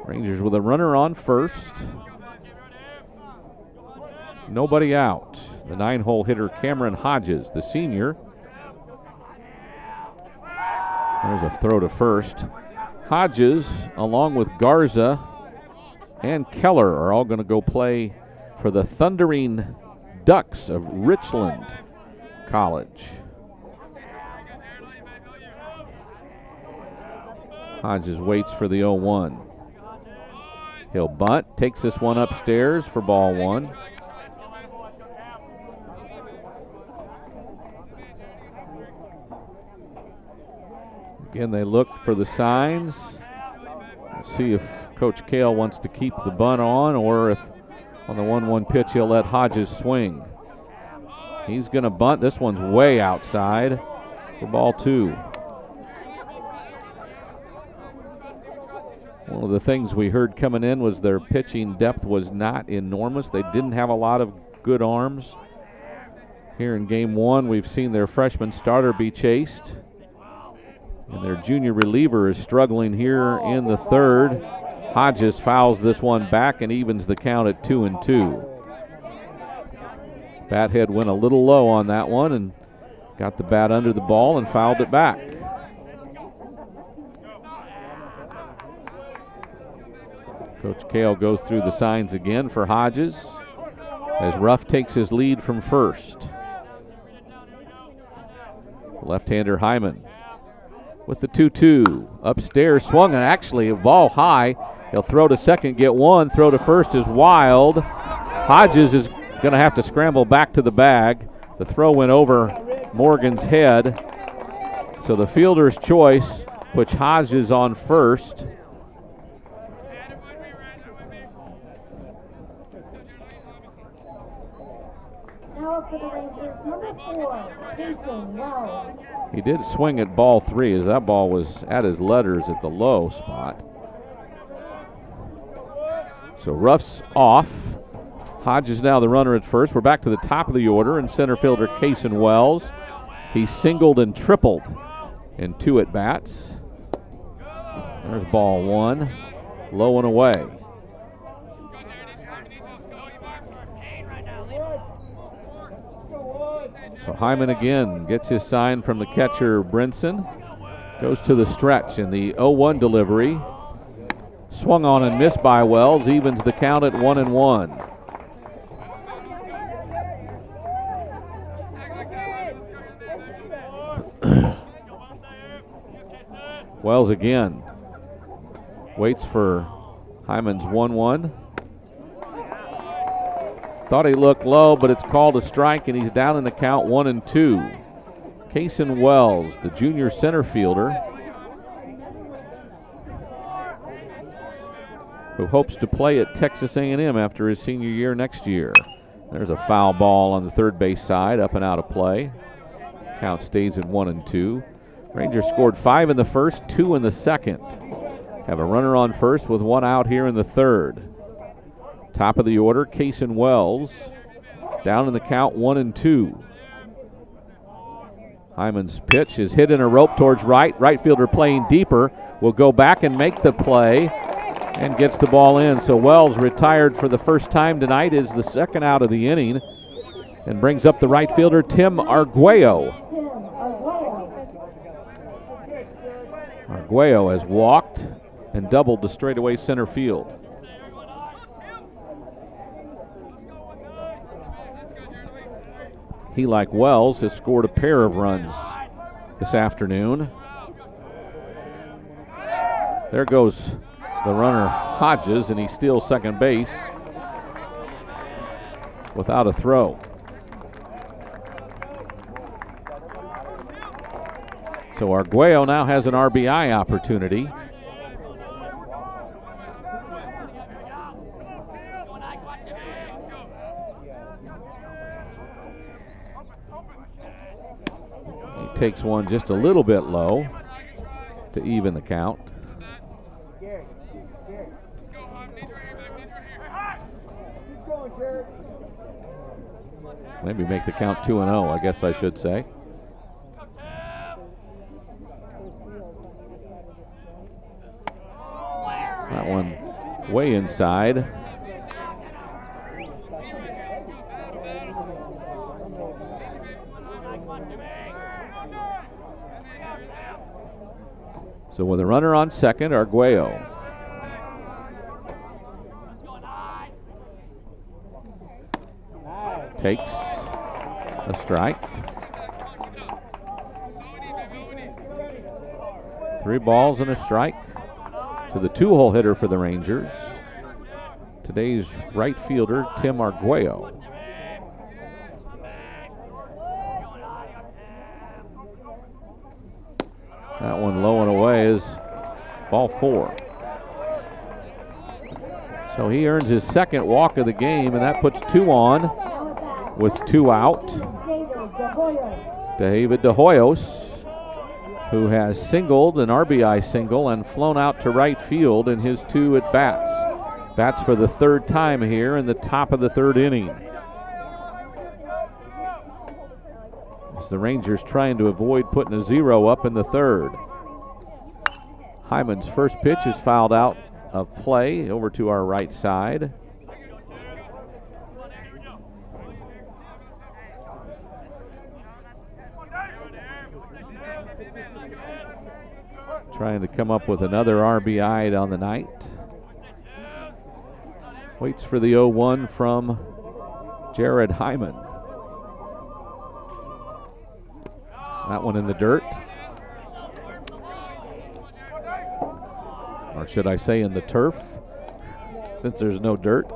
B: Rangers with a runner on first. Nobody out. The 9-hole hitter Cameron Hodges, the senior. There's a throw to first. Hodges, along with Garza and Keller, are all going to go play for the Thundering Ducks of Richland College. Hodges waits for the 0-1. He'll bunt, takes this one upstairs for ball 1. Again, they look for the signs. See if Coach Kale wants to keep the bunt on, or if on the 1-1 pitch he'll let Hodges swing. He's going to bunt. This one's way outside for ball 2. One of the things we heard coming in was their pitching depth was not enormous. They didn't have a lot of good arms. Here in game 1, we've seen their freshman starter be chased. And their junior reliever is struggling here in the third. Hodges fouls this one back and evens the count at 2-2. Bat head went a little low on that one and got the bat under the ball and fouled it back. Coach Kale goes through the signs again for Hodges as Ruff takes his lead from first. Left-hander Hyman with the 2-2. Upstairs, swung, and actually a ball high. He'll throw to second, get one. Throw to first is wild. Hodges is going to have to scramble back to the bag. The throw went over Morgan's head. So the fielder's choice puts Hodges on first.
C: Now for the Rangers, number 4, Jason Wells.
B: He did swing at ball 3 as that ball was at his letters at the low spot. So Ruff's off. Hodges now the runner at first. We're back to the top of the order, and center fielder Cason Wells. He singled and tripled in 2 at-bats. There's ball 1, low and away. So Hyman again gets his sign from the catcher Brinson. Goes to the stretch in the 0-1 delivery. Swung on and missed by Wells. Evens the count at 1-1. Wells again. Waits for Hyman's 1-1. Thought he looked low, but it's called a strike, and he's down in the count 1-2. Cason Wells, the junior center fielder, who hopes to play at Texas A&M after his senior year next year. There's a foul ball on the third base side, up and out of play. Count stays at 1-2. Rangers scored 5 in the first, 2 in the second. Have a runner on first with 1 out here in the third. Top of the order, Cason Wells, down in the count 1-2. Hyman's pitch is hit in a rope towards right. Right fielder playing deeper will go back and make the play and gets the ball in. So Wells, retired for the first time tonight, is the second out of the inning and brings up the right fielder, Tim Arguello. Arguello has walked and doubled to straightaway center field. He, like Wells, has scored a pair of runs this afternoon. There goes the runner Hodges, and he steals second base without a throw. So Arguello now has an RBI opportunity. He takes one just a little bit low to even the count. Maybe make the count 2-0, I guess I should say. That one way inside. So with a runner on second, Arguello. Takes a strike. 3 balls and a strike to the 2-hole hitter for the Rangers, today's right fielder, Tim Arguello. That one low and away is ball 4. So he earns his second walk of the game, and that puts 2 on with 2 out. David De Hoyos, who has singled, an RBI single, and flown out to right field in his 2 at-bats. Bats for the 3rd time here in the top of the 3rd inning. As the Rangers trying to avoid putting a 0 up in the 3rd. Hyman's first pitch is fouled out of play over to our right side. Trying to come up with another RBI on the night. Waits for the 0-1 from Jared Hyman. That one in the dirt. Or should I say in the turf, since there's no dirt.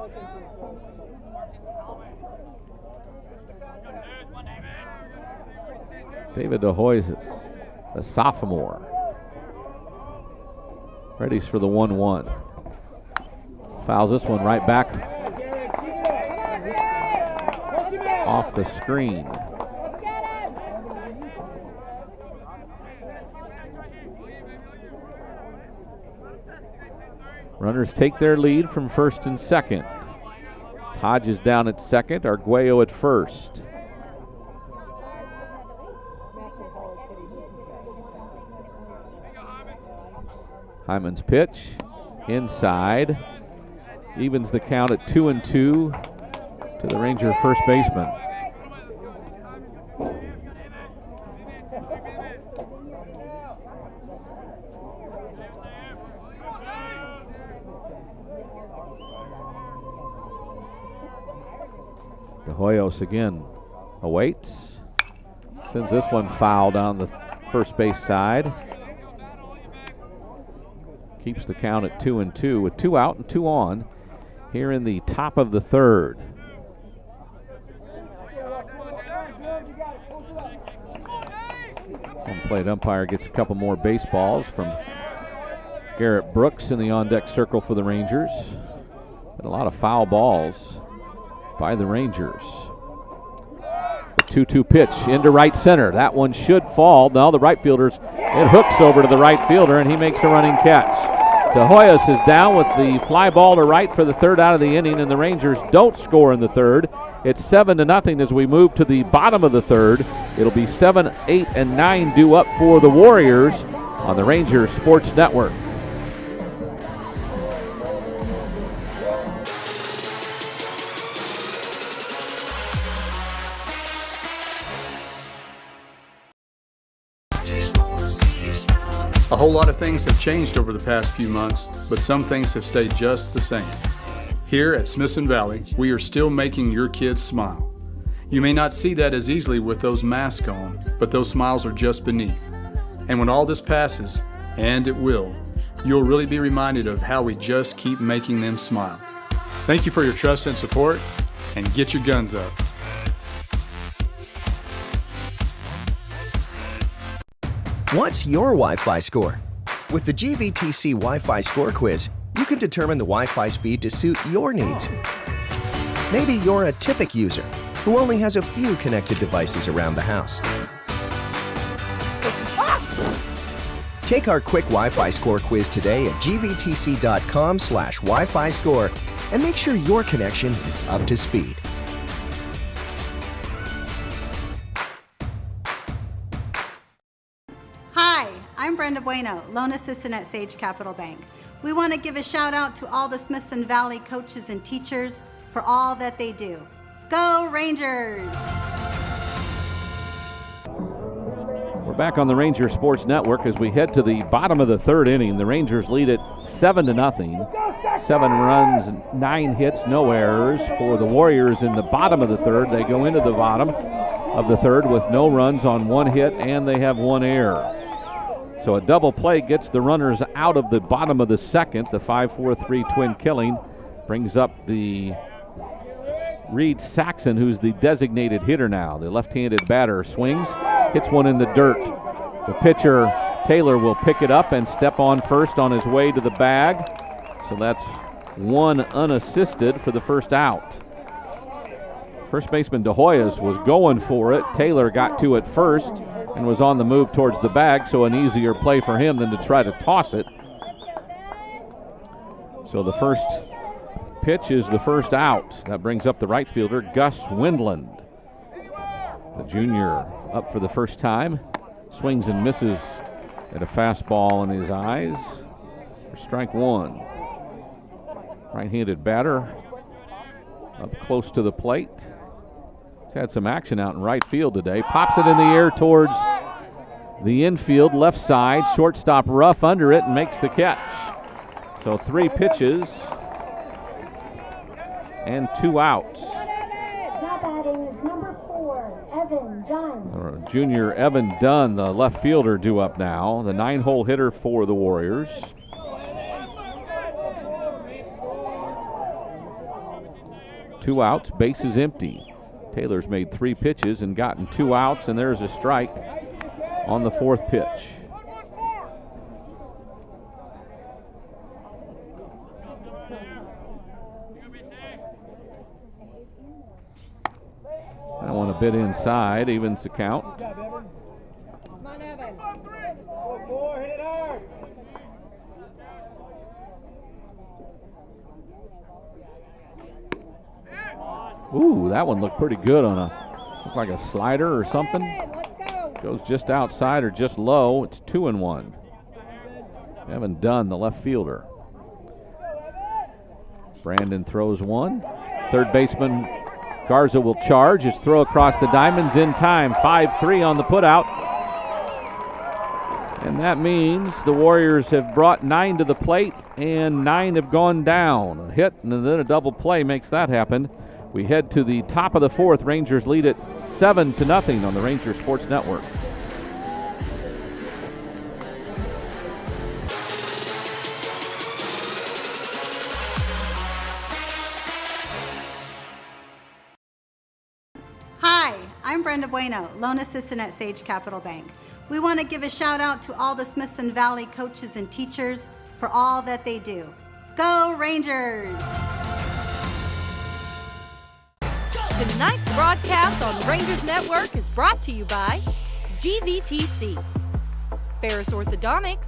B: David DeHoyes, a sophomore. Readies for the 1-1. Fouls this one right back off the screen. Runners take their lead from first and second. Hodge is down at second, Arguello at first. Hyman's pitch, inside, evens the count at 2-2 to the Ranger first baseman. DeHoyos again awaits, sends this one foul down the first base side. Keeps the count at 2-2 with 2 out and 2 on here in the top of the third. Home plate umpire gets a couple more baseballs from Garrett Brooks in the on-deck circle for the Rangers. But a lot of foul balls by the Rangers. The 2-2 pitch into right center. That one should fall. No, the right fielder's, it hooks over to the right fielder, and he makes a running catch. DeHoyos is down with the fly ball to right for the third out of the inning, and the Rangers don't score in the third. It's 7-0 as we move to the bottom of the third. It'll be 7, 8, and 9 due up for the Warriors on the Rangers Sports Network.
G: A whole lot of things have changed over the past few months, but some things have stayed just the same. Here at Smithson Valley, we are still making your kids smile. You may not see that as easily with those masks on, but those smiles are just beneath. And when all this passes, and it will, you'll really be reminded of how we just keep making them smile. Thank you for your trust and support, and get your guns up.
D: What's your Wi-Fi score? With the GVTC Wi-Fi Score Quiz, you can determine the Wi-Fi speed to suit your needs. Maybe you're a typical user who only has a few connected devices around the house. Take our quick Wi-Fi Score Quiz today at gvtc.com/Wi-Fi Score and make sure your connection is up to speed.
F: Hi, I'm Brenda Bueno, Loan Assistant at Sage Capital Bank. We want to give a shout out to all the Smithson Valley coaches and teachers for all that they do. Go Rangers!
B: We're back on the Ranger Sports Network as we head to the bottom of the third inning. The Rangers lead it 7-0. 7 runs, 9 hits, no errors for the Warriors in the bottom of the third. They go into the bottom of the third with no runs on 1 hit, and they have 1 error. So a double play gets the runners out of the bottom of the second. The 5-4-3 twin killing brings up the Reed Saxon, who's the designated hitter now. The left-handed batter swings, hits one in the dirt. The pitcher, Taylor, will pick it up and step on first on his way to the bag. So that's 1 unassisted for the first out. First baseman DeHoyos was going for it. Taylor got to it first and was on the move towards the bag, so an easier play for him than to try to toss it. So the first pitch is the first out. That brings up the right fielder, Gus Windland. The junior up for the first time. Swings and misses at a fastball in his eyes for strike 1. Right-handed batter up close to the plate. He's had some action out in right field today. Pops it in the air towards the infield, left side. Shortstop Ruff under it and makes the catch. So 3 pitches and 2 outs.
C: Now batting is number 4, Evan Dunn.
B: Junior Evan Dunn, the left fielder, due up now, the 9-hole hitter for the Warriors. Two outs, bases empty. Taylor's made 3 pitches and gotten 2 outs, and there's a strike on the 4th pitch. That one a bit inside, evens the count. Ooh, that one looked pretty good on looked like a slider or something. Goes just outside or just low. It's 2-1. Evan Dunn, the left fielder. Brandon throws one. Third baseman Garza will charge. His throw across the diamond's in time. 5-3 on the putout. And that means the Warriors have brought 9 to the plate and 9 have gone down. A hit and then a double play makes that happen. We head to the top of the 4th. Rangers lead it 7-0 on the Rangers Sports Network.
F: Hi, I'm Brenda Bueno, loan assistant at Sage Capital Bank. We want to give a shout out to all the Smithson Valley coaches and teachers for all that they do. Go Rangers!
A: Tonight's broadcast on Rangers Network is brought to you by GVTC, Ferris Orthodontics,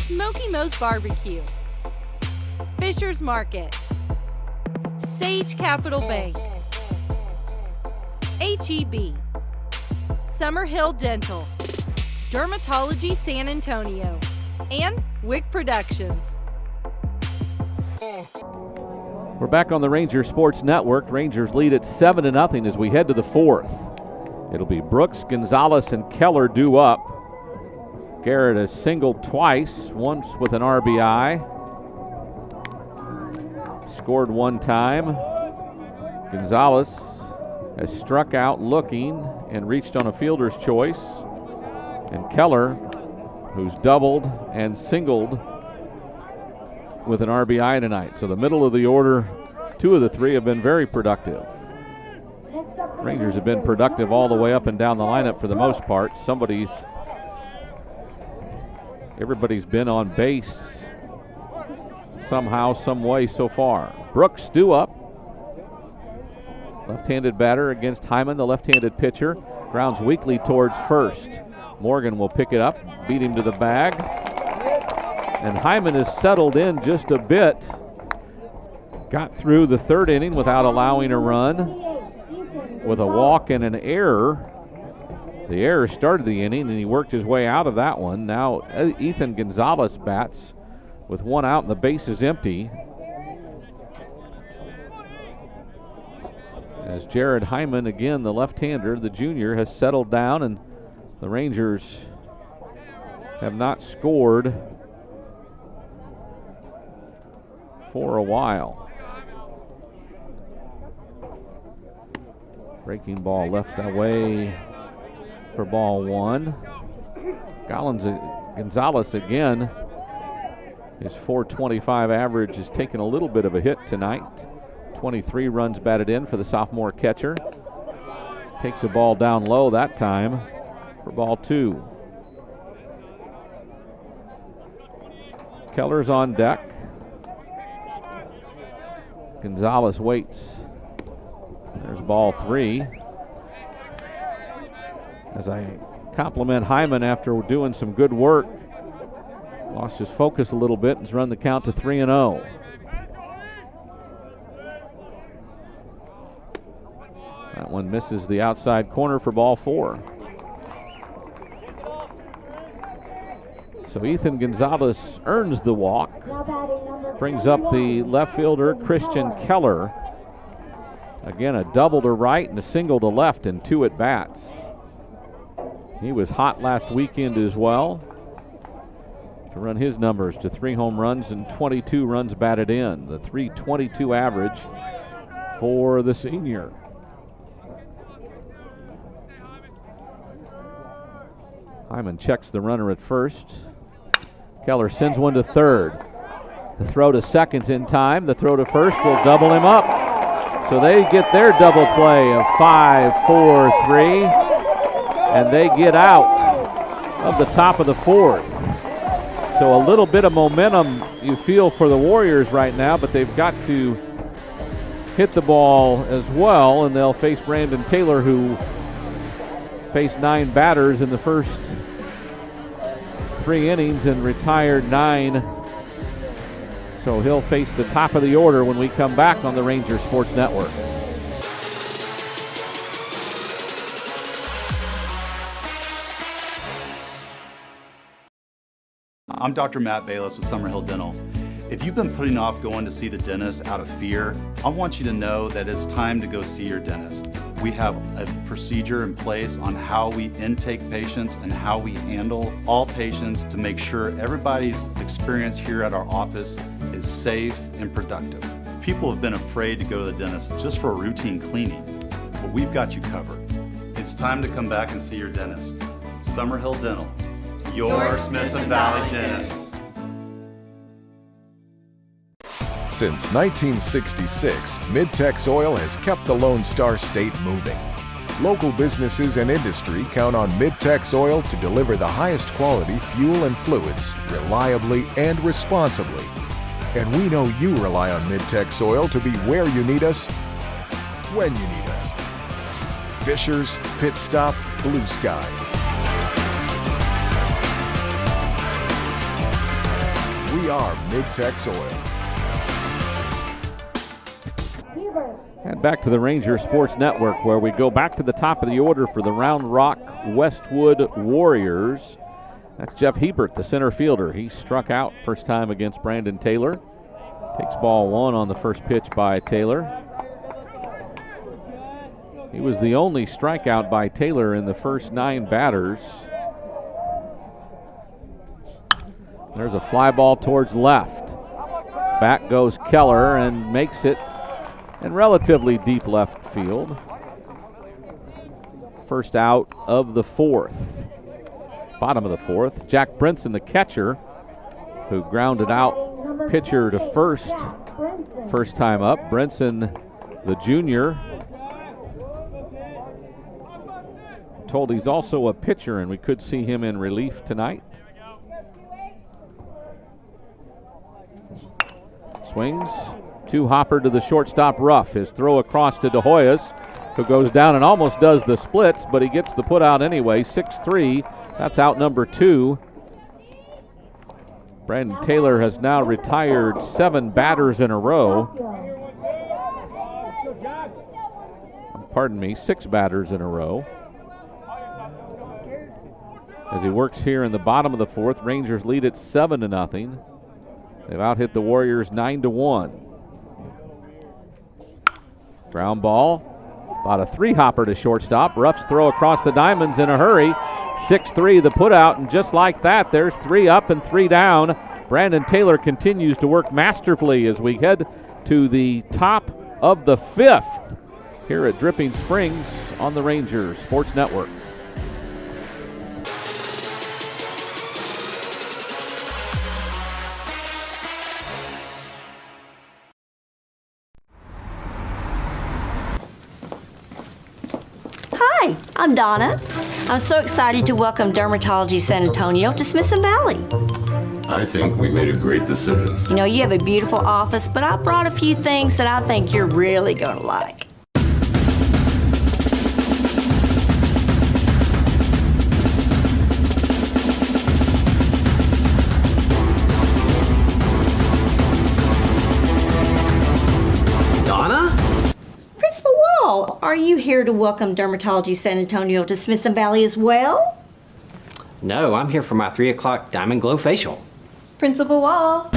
A: Smoky Moe's Barbecue, Fisher's Market, Sage Capital Bank, HEB, Summerhill Dental, Dermatology San Antonio, and Wick Productions.
B: We're back on the Rangers Sports Network. Rangers lead at 7-0 as we head to the 4th. It'll be Brooks, Gonzalez, and Keller due up. Garrett has singled twice, once with an RBI. Scored 1 time. Gonzalez has struck out looking and reached on a fielder's choice. And Keller, who's doubled and singled with an RBI tonight. So the middle of the order, 2 of the 3 have been very productive. Rangers have been productive all the way up and down the lineup for the most part. Everybody's been on base somehow, some way so far. Brooks due up. Left-handed batter against Hyman, the left-handed pitcher. Grounds weakly towards first. Morgan will pick it up, beat him to the bag. And Hyman has settled in just a bit. Got through the 3rd inning without allowing a run with a walk and an error. The error started the inning and he worked his way out of that one. Now Ethan Gonzalez bats with 1 out and the base is empty. As Jared Hyman, again the left-hander, the junior, has settled down, and the Rangers have not scored for a while. Breaking ball left away for ball 1. Gonzalez again. His .425 average has taken a little bit of a hit tonight. 23 runs batted in for the sophomore catcher. Takes a ball down low that time for ball 2. Keller's on deck. Gonzalez waits. There's ball 3. As I compliment Hyman after doing some good work. Lost his focus a little bit and has run the count to 3-0. That one misses the outside corner for ball 4. So Ethan Gonzalez earns the walk. Brings up the left fielder, Christian Keller. Again, a double to right and a single to left in 2 at-bats. He was hot last weekend as well. to run his numbers to 3 home runs and 22 runs batted in. The .322 average for the senior. Hyman checks the runner at first. Keller sends one to third. The throw to second's in time. The throw to first will double him up. So they get their double play of 5-4-3, and they get out of the top of the fourth. So a little bit of momentum you feel for the Warriors right now, but they've got to hit the ball as well, and they'll face Brandon Taylor, who faced 9 batters in the first 3 innings and retired 9. So he'll face the top of the order when we come back on the Ranger Sports Network.
H: I'm Dr. Matt Bayless with Summerhill Dental. If you've been putting off going to see the dentist out of fear, I want you to know that it's time to go see your dentist. We have a procedure in place on how we intake patients and how we handle all patients to make sure everybody's experience here at our office is safe and productive. People have been afraid to go to the dentist just for a routine cleaning, but we've got you covered. It's time to come back and see your dentist. Summerhill Dental, your Smithson Valley dentist.
E: Since 1966, Mid-Tex Oil has kept the Lone Star State moving. Local businesses and industry count on Mid-Tex Oil to deliver the highest quality fuel and fluids reliably and responsibly. And we know you rely on Mid-Tex Oil to be where you need us, when you need us. Fisher's, Pit Stop, Blue Sky. We are Mid-Tex Oil.
B: And back to the Ranger Sports Network, where we go back to the top of the order for the Round Rock Westwood Warriors. That's Jeff Hebert, the center fielder. He struck out first time against Brandon Taylor. Takes ball 1 on the first pitch by Taylor. He was the only strikeout by Taylor in the first 9 batters. There's a fly ball towards left. Back goes Keller and makes it in relatively deep left field. First out of the fourth. Bottom of the fourth. Jack Brinson, the catcher, who grounded out pitcher to first time up. Brinson, the junior, told he's also a pitcher, and we could see him in relief tonight. Swings. 2-hopper to the shortstop, Ruff. His throw across to De Hoyos, who goes down and almost does the splits, but he gets the put out anyway. 6-3. That's out number 2. Brandon Taylor has now retired 7 batters in a row. Pardon me, 6 batters in a row. As he works here in the bottom of the fourth, Rangers lead it 7-0. They've out-hit the Warriors 9-1. Ground ball, about a 3-hopper to shortstop. Ruff's throw across the diamonds in a hurry. 6-3 the put out, and just like that, there's 3 up and 3 down. Brandon Taylor continues to work masterfully as we head to the top of the 5th here at Dripping Springs on the Ranger Sports Network.
I: Hi, I'm Donna. I'm so excited to welcome Dermatology San Antonio to Smithson Valley.
J: I think we made a great decision.
I: You know, you have a beautiful office, but I brought a few things that I think you're really going to like.
K: Donna?
I: Principal Wall, are you here to welcome Dermatology San Antonio to Smithson Valley as well?
K: No, I'm here for my 3 o'clock Diamond Glow facial.
L: Principal Wall.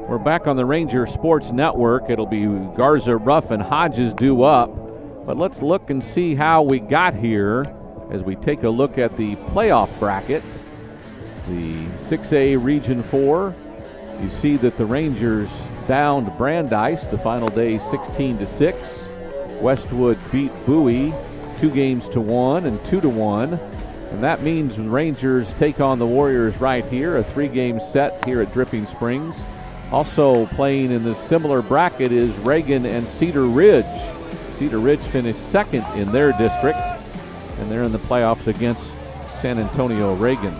B: We're back on the Ranger Sports Network. It'll be Garza, Ruff, and Hodges due up. But let's look and see how we got here as we take a look at the playoff bracket. The 6A Region 4, you see that the Rangers downed Brandeis the final day 16-6. Westwood beat Bowie 2-1 and 2-1. And that means the Rangers take on the Warriors right here, a 3-game set here at Dripping Springs. Also playing in the similar bracket is Reagan and Cedar Ridge. Cedar Ridge finished second in their district, and they're in the playoffs against San Antonio Reagan.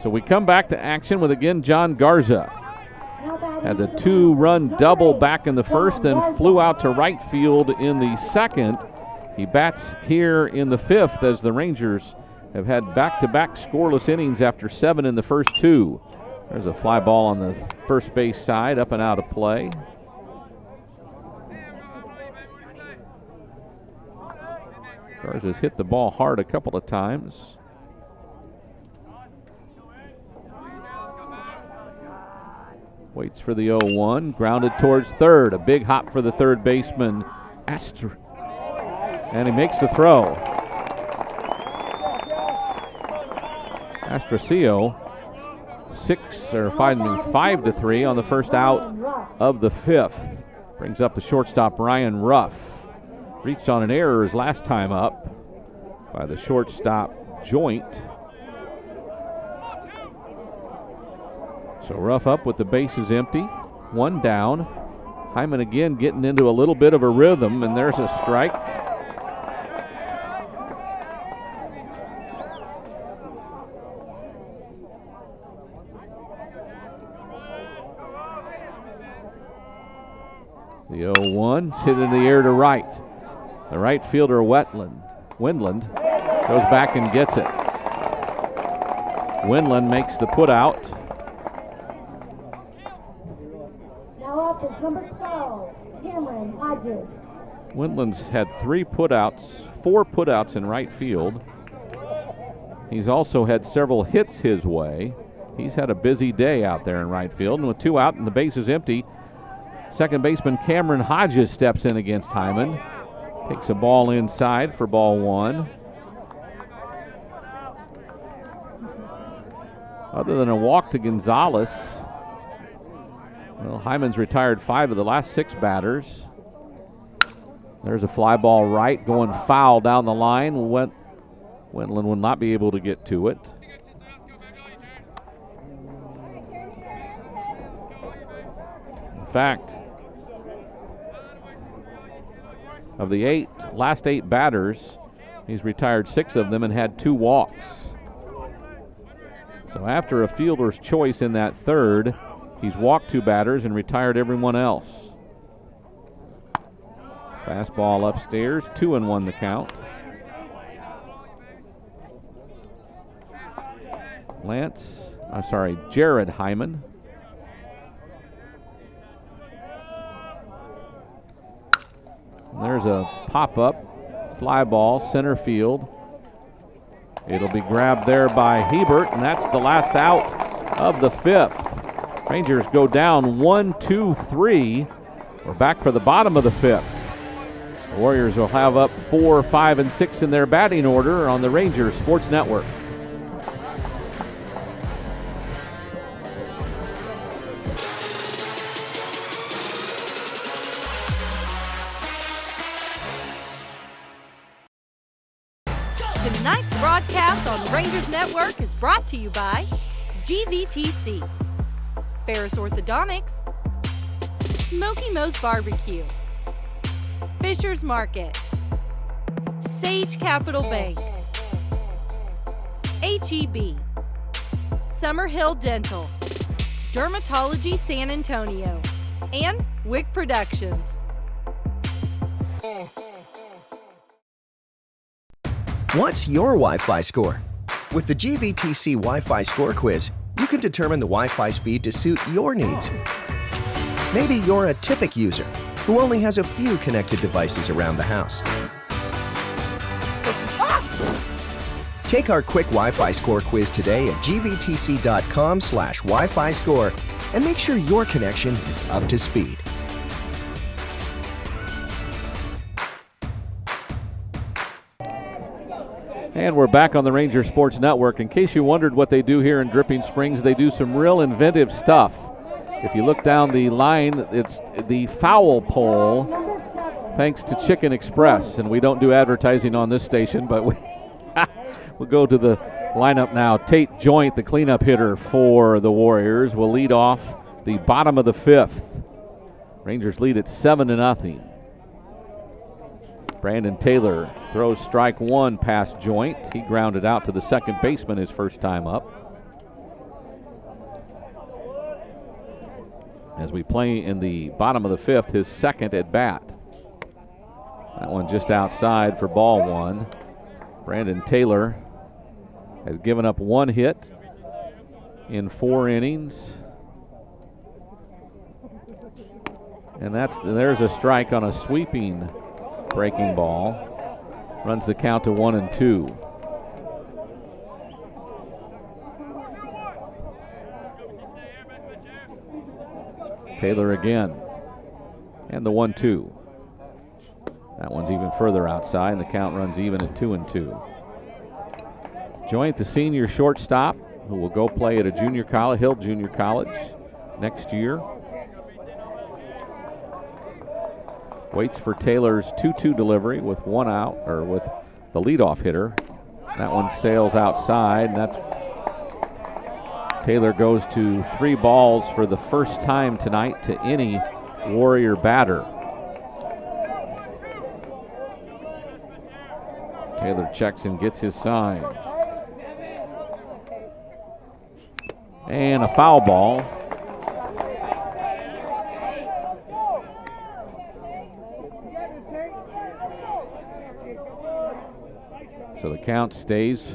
B: So we come back to action with, again, John Garza. Had the 2-run double back in the first, then flew out to right field in the second. He bats here in the fifth as the Rangers have had back-to-back scoreless innings after 7 in the first 2. There's a fly ball on the first base side, up and out of play. Garza's hit the ball hard a couple of times. Waits for the 0-1, grounded towards third. A big hop for the third baseman, Astor. And he makes the throw. Astrosio 5-3 on the first out of the fifth. Brings up the shortstop, Ryan Ruff. Reached on an error his last time up by the shortstop, Joint. So Ruff up with the bases empty. 1 down. Hyman again getting into a little bit of a rhythm, and there's a strike. The 0-1's hit in the air to right. The right fielder, Windland, goes back and gets it. Windland makes the put out.
C: Now up is number 12, Cameron Hodges.
B: Windland's had 4 putouts in right field. He's also had several hits his way. He's had a busy day out there in right field. And with 2 out and the bases empty, second baseman Cameron Hodges steps in against Hyman. Takes a ball inside for ball 1. Other than a walk to Gonzalez, well, Hyman's retired 5 of the last 6 batters. There's a fly ball right, going foul down the line. Wendland will not be able to get to it. In fact, of the last 8 batters, he's retired 6 of them and had 2 walks. So after a fielder's choice in that third, he's walked 2 batters and retired everyone else. Fastball upstairs, 2-1 the count. Jared Hyman. And there's a pop-up fly ball, center field. It'll be grabbed there by Hebert, and that's the last out of the fifth. Rangers go down 1-2-3. We're back for the bottom of the fifth. The Warriors will have up 4, 5, and 6 in their batting order on the Rangers Sports Network.
A: Tonight's broadcast on Rangers Network is brought to you by GVTC, Ferris Orthodontics, Smoky Moe's Barbecue, Fisher's Market, Sage Capital Bank, HEB, Summerhill Dental, Dermatology San Antonio, and Wick Productions.
D: What's your Wi-Fi score? With the GVTC Wi-Fi Score Quiz, you can determine the Wi-Fi speed to suit your needs. Maybe you're a typic user who only has a few connected devices around the house. Take our quick Wi-Fi Score Quiz today at gvtc.com/Wi-Fi Score and make sure your connection is up to speed.
B: And we're back on the Ranger Sports Network. In case you wondered what they do here in Dripping Springs, they do some real inventive stuff. If you look down the line, it's the foul pole, thanks to Chicken Express. And we don't do advertising on this station, but we'll go to the lineup now. Tate Joint, the cleanup hitter for the Warriors, will lead off the bottom of the fifth. Rangers lead at 7-0. Brandon Taylor throws strike one past Joint. He grounded out to the second baseman his first time up. As we play in the bottom of the fifth, his second at bat. That one just outside for ball one. Brandon Taylor has given up one hit in 4 innings. And there's a strike on a sweeping breaking ball. Runs the count to 1-2. Taylor again. And the 1-2. That one's even further outside, and the count runs even at 2-2. Joint, the senior shortstop, who will go play at a junior college, Hill Junior College, next year. Waits for Taylor's 2-2 delivery with one out, or with the leadoff hitter. That one sails outside, and that's Taylor goes to 3 balls for the first time tonight to any Warrior batter. Taylor checks and gets his sign. And a foul ball. So the count stays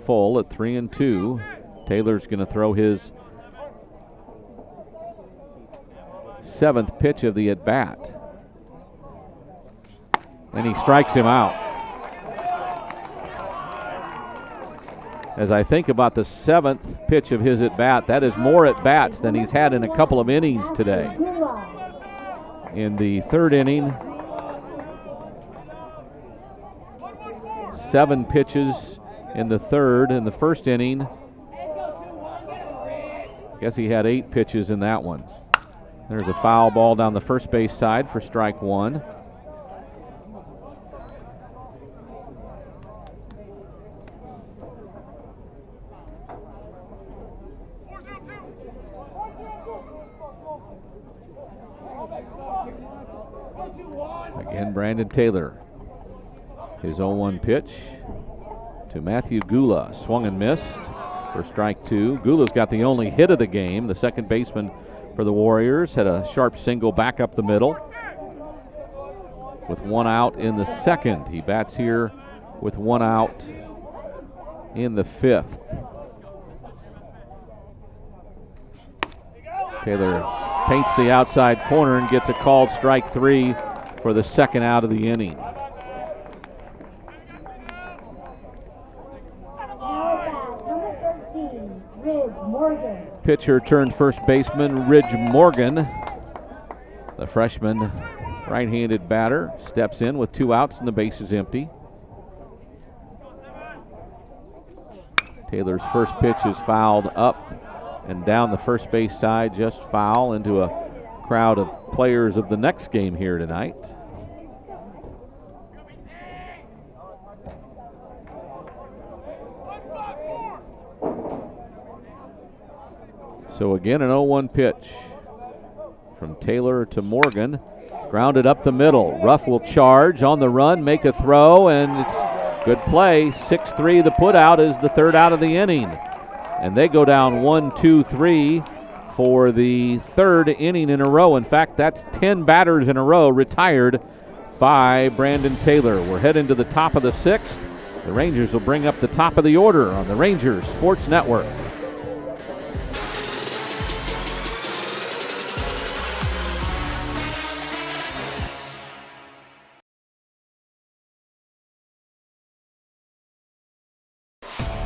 B: full at 3-2. Taylor's going to throw his 7th pitch of the at-bat. And he strikes him out. As I think about the 7th pitch of his at-bat, that is more at-bats than he's had in a couple of innings today. In the 3rd inning, 7 pitches in the 3rd. In the 1st inning, I guess he had 8 pitches in that one. There's a foul ball down the first base side for strike one. Again, Brandon Taylor. His 0-1 pitch to Matthew Gula. Swung and missed for strike two. Gula's got the only hit of the game. The second baseman for the Warriors had a sharp single back up the middle. With one out in the 2nd. He bats here with one out in the 5th. Taylor paints the outside corner and gets a called strike 3 for the 2nd out of the inning. Pitcher turned first baseman Ridge Morgan. The freshman right-handed batter steps in with 2 outs and the base is empty. Taylor's first pitch is fouled up and down the first base side, just foul into a crowd of players of the next game here tonight. So again, an 0-1 pitch from Taylor to Morgan. Grounded up the middle. Ruff will charge on the run, make a throw, and it's good play. 6-3 the put out is the 3rd out of the inning. And they go down 1-2-3 for the 3rd inning in a row. In fact, that's 10 batters in a row retired by Brandon Taylor. We're heading to the top of the 6th. The Rangers will bring up the top of the order on the Rangers Sports Network.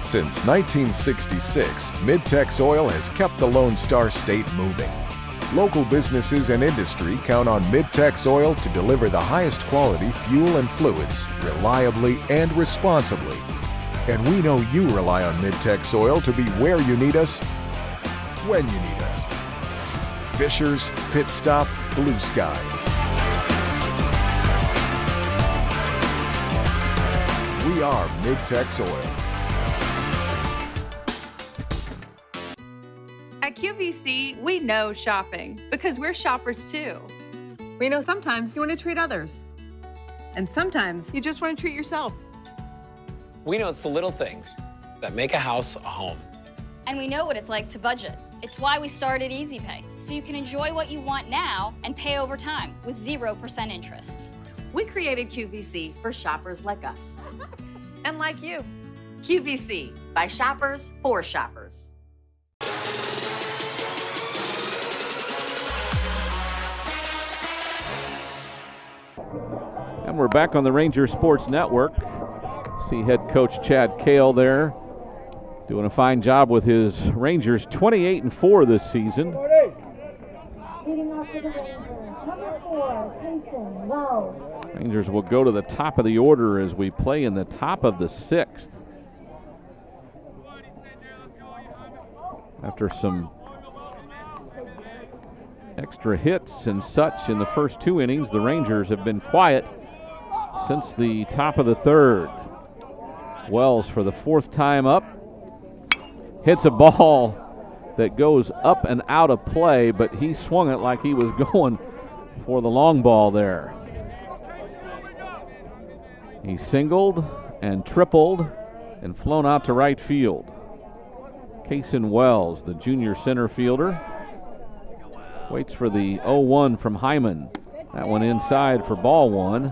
E: Since 1966, Mid-Tex Oil has kept the Lone Star State moving. Local businesses and industry count on Mid-Tex Oil to deliver the highest quality fuel and fluids reliably and responsibly. And we know you rely on Mid-Tech Soil to be where you need us, when you need us. Fishers, Pit Stop, Blue Sky. We are Mid-Tech Soil.
L: At QVC, we know shopping because we're shoppers too.
M: We know sometimes you want to treat others, and sometimes you just want to treat yourself.
N: We know it's the little things that make a house a home.
O: And we know what it's like to budget. It's why we started Easy Pay, so you can enjoy what you want now and pay over time with 0% interest.
M: We created QVC for shoppers like us. And like you. QVC, by shoppers, for shoppers.
B: And we're back on the Ranger Sports Network. See head coach Chad Kale there doing a fine job with his Rangers, 28-4 this season.
C: Leading off for the Rangers, number 4, Jason Wells.
B: Rangers will go to the top of the order as we play in the top of the 6th. After some extra hits and such in the first 2 innings, the Rangers have been quiet since the top of the 3rd. Wells for the 4th time up hits a ball that goes up and out of play, but he swung it like he was going for the long ball there. He singled and tripled and flown out to right field. Kason Wells, the junior center fielder, waits for the 0-1 from Hyman. That one inside for ball 1.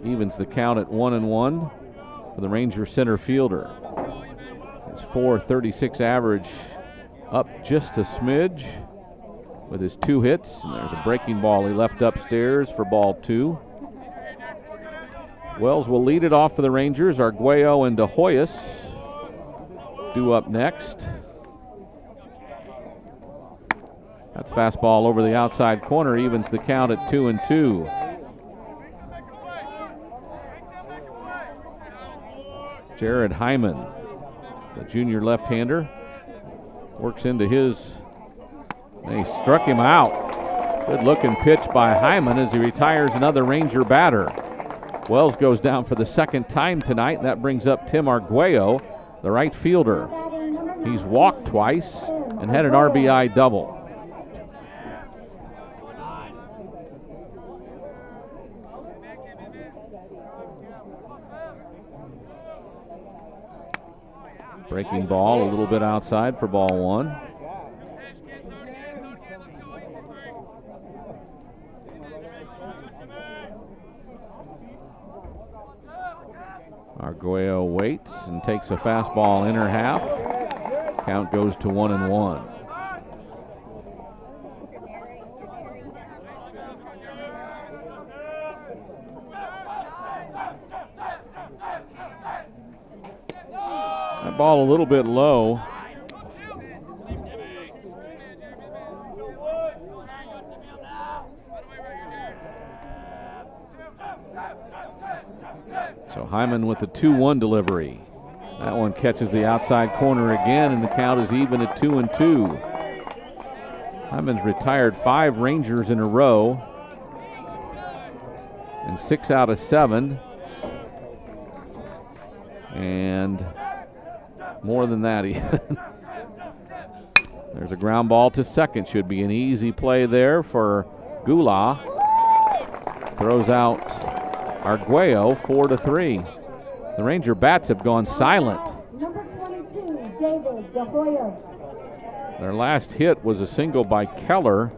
B: Evens the count at 1-1 for the Ranger center fielder. His .436 average up just a smidge with his 2 hits. And there's a breaking ball he left upstairs for ball 2. Wells will lead it off for the Rangers. Arguello and De Hoyos due up next. That fastball over the outside corner evens the count at 2-2. Jared Hyman, the junior left-hander, works into his, and he struck him out. Good looking pitch by Hyman as he retires another Ranger batter. Wells goes down for the 2nd time tonight, and that brings up Tim Arguello, the right fielder. He's walked twice and had an RBI double. Breaking ball a little bit outside for ball 1. Arguello waits and takes a fastball inner half. Count goes to 1-1. That ball a little bit low. So Hyman with a 2-1 delivery. That one catches the outside corner again, and the count is even at 2-2. Hyman's retired 5 Rangers in a row, and 6 out of 7. And more than that, there's a ground ball to second. Should be an easy play there for Gula. Throws out Arguello, 4-3. The Ranger bats have gone silent.
C: Number 22, David De Hoyos.
B: Their last hit was a single by Keller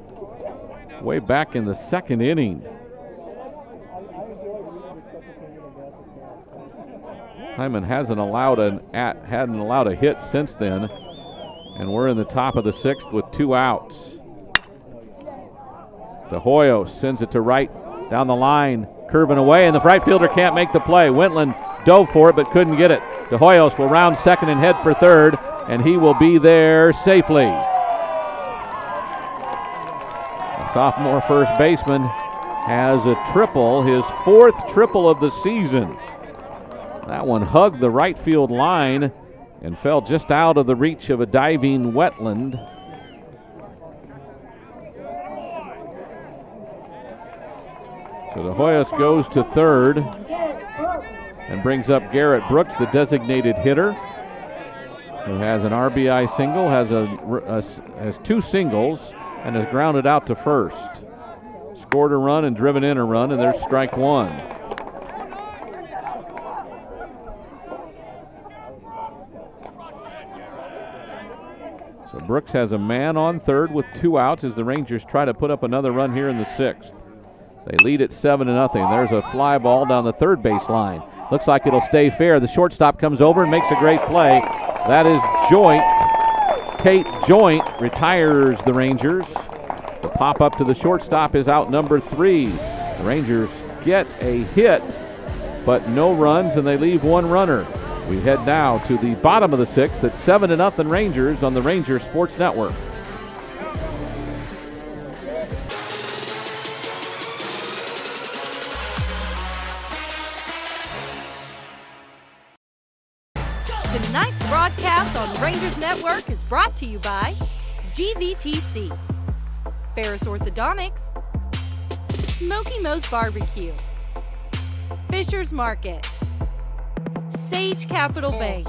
B: way back in the 2nd inning. Hyman hadn't allowed a hit since then, and we're in the top of the 6th with 2 outs. De Hoyos sends it to right down the line, curving away, and the right fielder can't make the play. Wentland dove for it but couldn't get it. De Hoyos will round second and head for third, and he will be there safely. The sophomore first baseman has a triple, his 4th triple of the season. That one hugged the right field line and fell just out of the reach of a diving wetland. So De Hoyos goes to third and brings up Garrett Brooks, the designated hitter, who has an RBI single, has two singles, and has grounded out to first. Scored a run and driven in a run, and there's strike one. So Brooks has a man on third with 2 outs as the Rangers try to put up another run here in the 6th. They lead at 7-0. There's a fly ball down the third base line. Looks like it'll stay fair. The shortstop comes over and makes a great play. That is Joint. Tate Joint retires the Rangers. The pop up to the shortstop is out number 3. The Rangers get a hit, but no runs, and they leave one runner. We head now to the bottom of the 6th at 7-0 Rangers on the Rangers Sports Network.
A: Tonight's broadcast on Rangers Network is brought to you by GVTC, Ferris Orthodontics, Smoky Moe's Barbecue, Fisher's Market, Sage Capital Bank,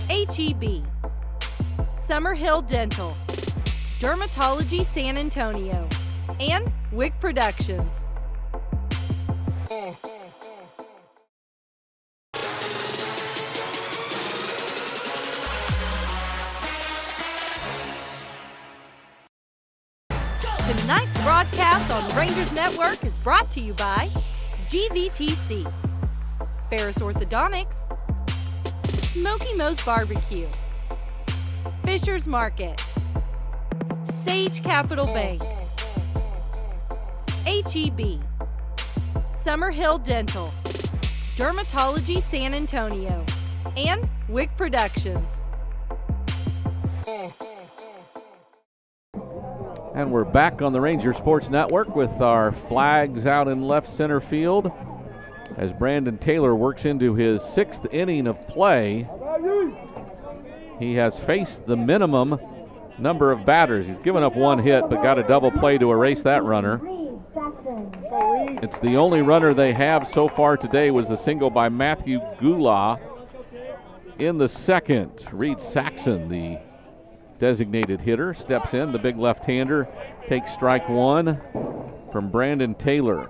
A: HEB, Summerhill Dental, Dermatology San Antonio, and Wick Productions. Tonight's broadcast on Rangers Network is brought to you by GVTC, Ferris Orthodontics, Smoky Moe's Barbecue, Fisher's Market, Sage Capital Bank, HEB, Summerhill Dental, Dermatology San Antonio, and Wick Productions.
B: And we're back on the Ranger Sports Network with our flags out in left center field as Brandon Taylor works into his 6th inning of play. He has faced the minimum number of batters. He's given up 1 hit but got a double play to erase that runner. It's the only runner they have so far today was the single by Matthew Gula in the 2nd. Reed Saxon, the designated hitter, steps in. The big left-hander takes strike 1 from Brandon Taylor.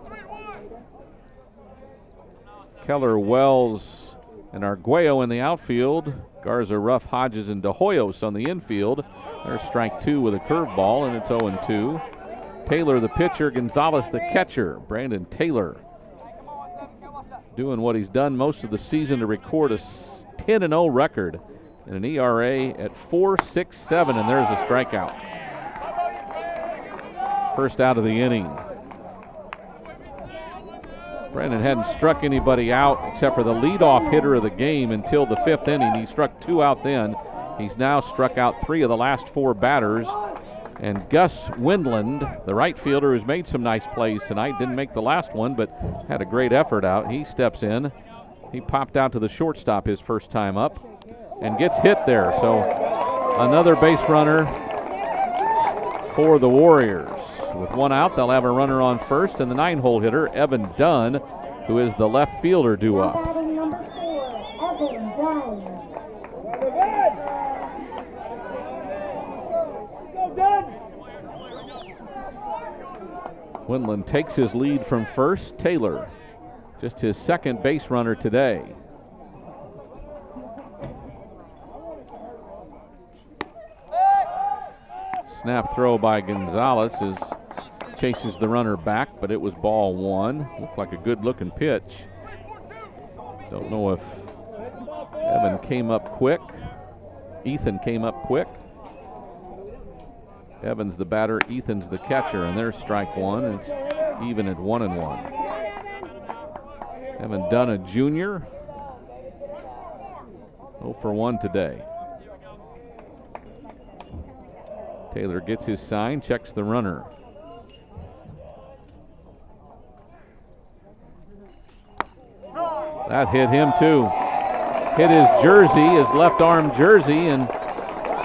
B: Keller, Wells, and Arguello in the outfield. Garza, Ruff, Hodges, and De Hoyos on the infield. There's strike 2 with a curveball, and it's 0-2. Taylor, the pitcher, Gonzalez, the catcher. Brandon Taylor doing what he's done most of the season to record a 10-0 record and an ERA at 4.67, and there's a strikeout. First out of the inning. Brandon hadn't struck anybody out except for the leadoff hitter of the game until the 5th inning. He struck 2 out then. He's now struck out 3 of the last 4 batters. And Gus Windland, the right fielder who's made some nice plays tonight, didn't make the last one but had a great effort out. He steps in. He popped out to the shortstop his first time up and gets hit there. So another base runner for the Warriors. With 1 out, they'll have a runner on first, and the 9-hole hitter, Evan Dunn, who is the left fielder, due up. Windland takes his lead from first. Taylor, just his 2nd base runner today. Snap throw by Gonzalez chases the runner back, but it was ball 1. Looked like a good-looking pitch. Don't know if Evan came up quick. Ethan came up quick. Evan's the batter, Ethan's the catcher, and there's strike 1. It's even at 1-1. Evan Dunn, a junior. 0 for 1 today. Taylor gets his sign, checks the runner. That hit him too. Hit his jersey, his left arm jersey, and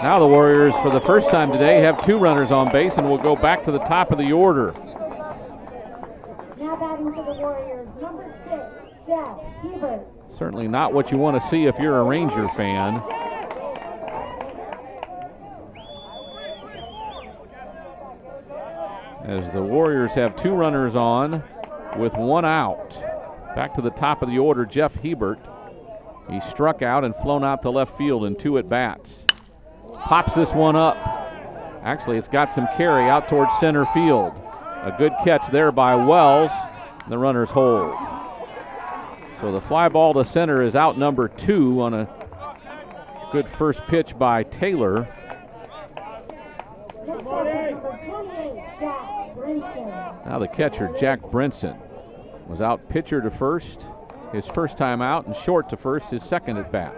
B: now the Warriors, for the first time today, have 2 runners on base and will go back to the top of the order.
C: Now batting for the Warriors, number 6, Jeff Hebert.
B: Certainly not what you want to see if you're a Ranger fan. As the Warriors have 2 runners on with 1 out. Back to the top of the order, Jeff Hebert. He struck out and flown out to left field in 2 at-bats. Pops this one up. Actually, it's got some carry out towards center field. A good catch there by Wells. The runners hold. So the fly ball to center is out number 2 on a good first pitch by Taylor. Now the catcher, Jack Brinson, was out pitcher to first, his first time out, and short to first, his second at bat.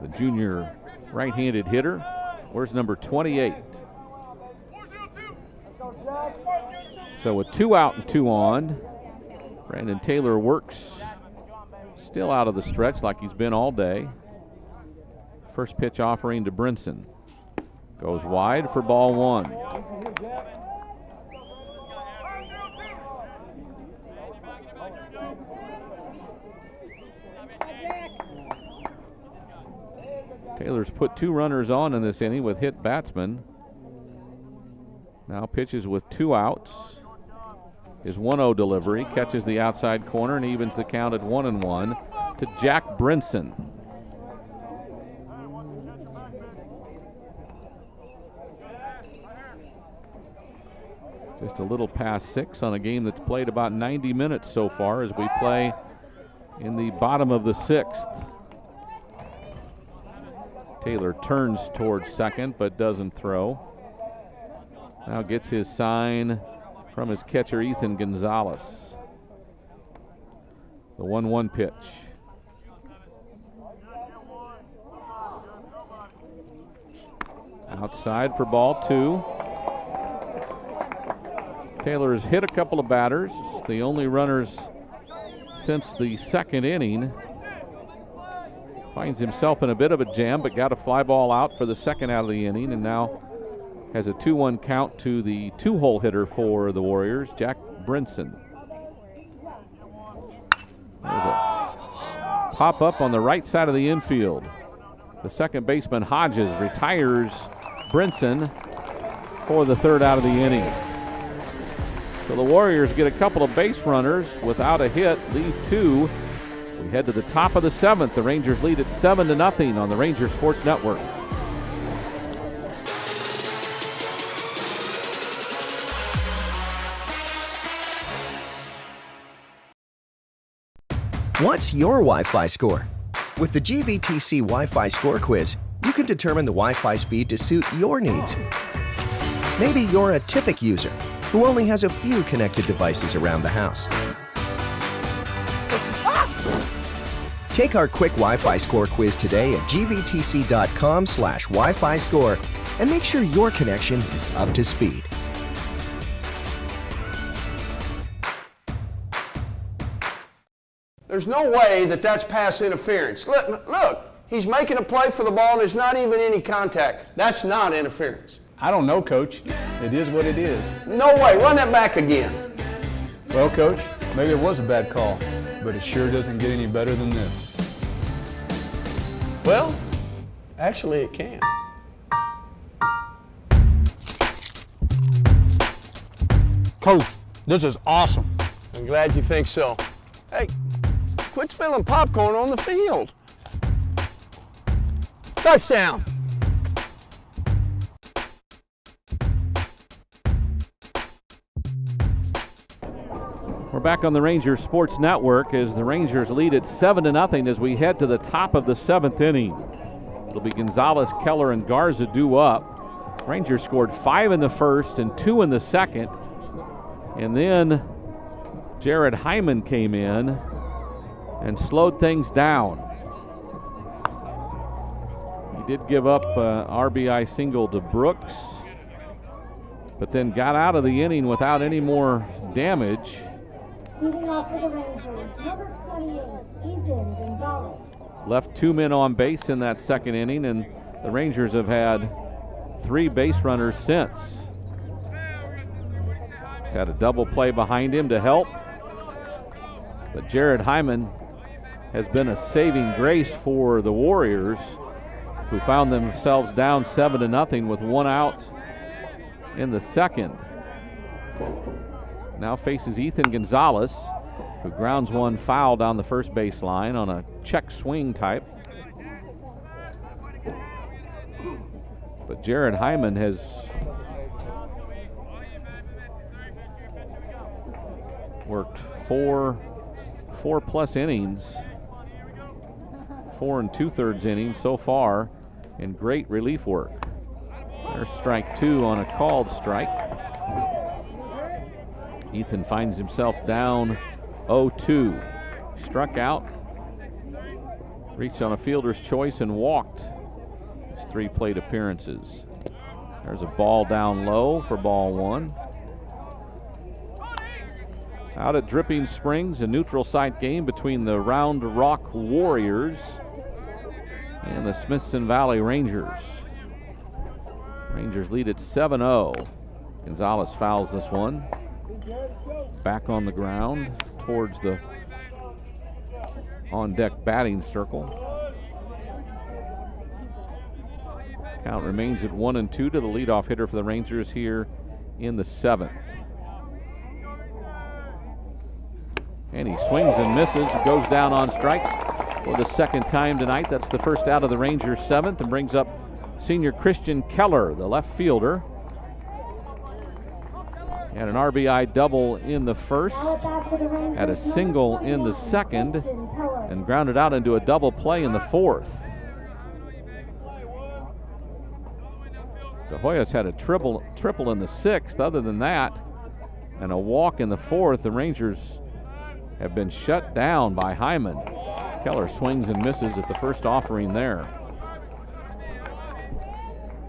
B: The junior right-handed hitter. Where's number 28? So with 2 out and 2 on, Brandon Taylor works still out of the stretch like he's been all day. First pitch offering to Brinson. Goes wide for ball 1. Taylor's put 2 runners on in this inning with hit batsmen. Now pitches with 2 outs. His 1-0 delivery catches the outside corner and evens the count at 1-1 to Jack Brinson. Just a little past 6 on a game that's played about 90 minutes so far as we play in the bottom of the 6th. Taylor turns towards second but doesn't throw. Now gets his sign from his catcher Ethan Gonzalez. The 1-1 pitch. Outside for ball 2. Taylor has hit a couple of batters, the only runners since the 2nd inning. Finds himself in a bit of a jam, but got a fly ball out for the 2nd out of the inning, and now has a 2-1 count to the 2-hole hitter for the Warriors, Jack Brinson. There's a pop up on the right side of the infield. The second baseman Hodges retires Brinson for the 3rd out of the inning. So the Warriors get a couple of base runners without a hit, leave 2. We head to the top of the 7th. The Rangers lead at 7-0 on the Ranger Sports Network.
D: What's your Wi-Fi score? With the GVTC Wi-Fi Score Quiz, you can determine the Wi-Fi speed to suit your needs. Maybe you're a typical user who only has a few connected devices around the house. Take our quick Wi-Fi score quiz today at gvtc.com/Wi-Fi score and make sure your connection is up to speed.
P: There's no way that that's pass interference. Look, he's making a play for the ball and there's not even any contact. That's not interference.
G: I don't know, Coach. It is what it is.
P: No way. Run that back again.
G: Well, Coach, maybe it was a bad call, but it sure doesn't get any better than this.
P: Well, actually it can.
Q: Coach, this is awesome.
P: I'm glad you think so. Hey, quit spilling popcorn on the field. Touchdown.
B: We're back on the Rangers Sports Network as the Rangers lead at 7-0 as we head to the top of the 7th inning. It'll be Gonzalez, Keller, and Garza due up. Rangers scored 5 in the first and 2 in the second. And then Jared Hyman came in and slowed things down. He did give up an RBI single to Brooks, but then got out of the inning without any more damage.
C: Leading off for the Rangers, number 28, Ethan Gonzalez.
B: Left 2 men on base in that second inning, and the Rangers have had 3 base runners since. He's had a double play behind him to help, but Jared Hyman has been a saving grace for the Warriors, who found themselves down 7-0 with 1 out in the second. Now faces Ethan Gonzalez, who grounds one foul down the first baseline on a check swing type. But Jared Hyman has worked four plus innings, 4 2/3 innings so far, in great relief work. There's strike 2 on a called strike. Ethan finds himself down 0-2. Struck out, reached on a fielder's choice, and walked his 3 plate appearances. There's a ball down low for ball 1. Out at Dripping Springs, a neutral site game between the Round Rock Warriors and the Smithson Valley Rangers. Rangers lead at 7-0. Gonzalez fouls this one. Back on the ground towards the on-deck batting circle. Count remains at 1-2 to the leadoff hitter for the Rangers here in the 7th. And he swings and misses. He goes down on strikes for the second time tonight. That's the first out of the Rangers' 7th, and brings up senior Christian Keller, the left fielder. Had an RBI double in the first, had a single in the second, and grounded out into a double play in the 4th. De Hoyos had a triple in the 6th. Other than that, and a walk in the 4th, the Rangers have been shut down by Hyman. Keller swings and misses at the first offering there.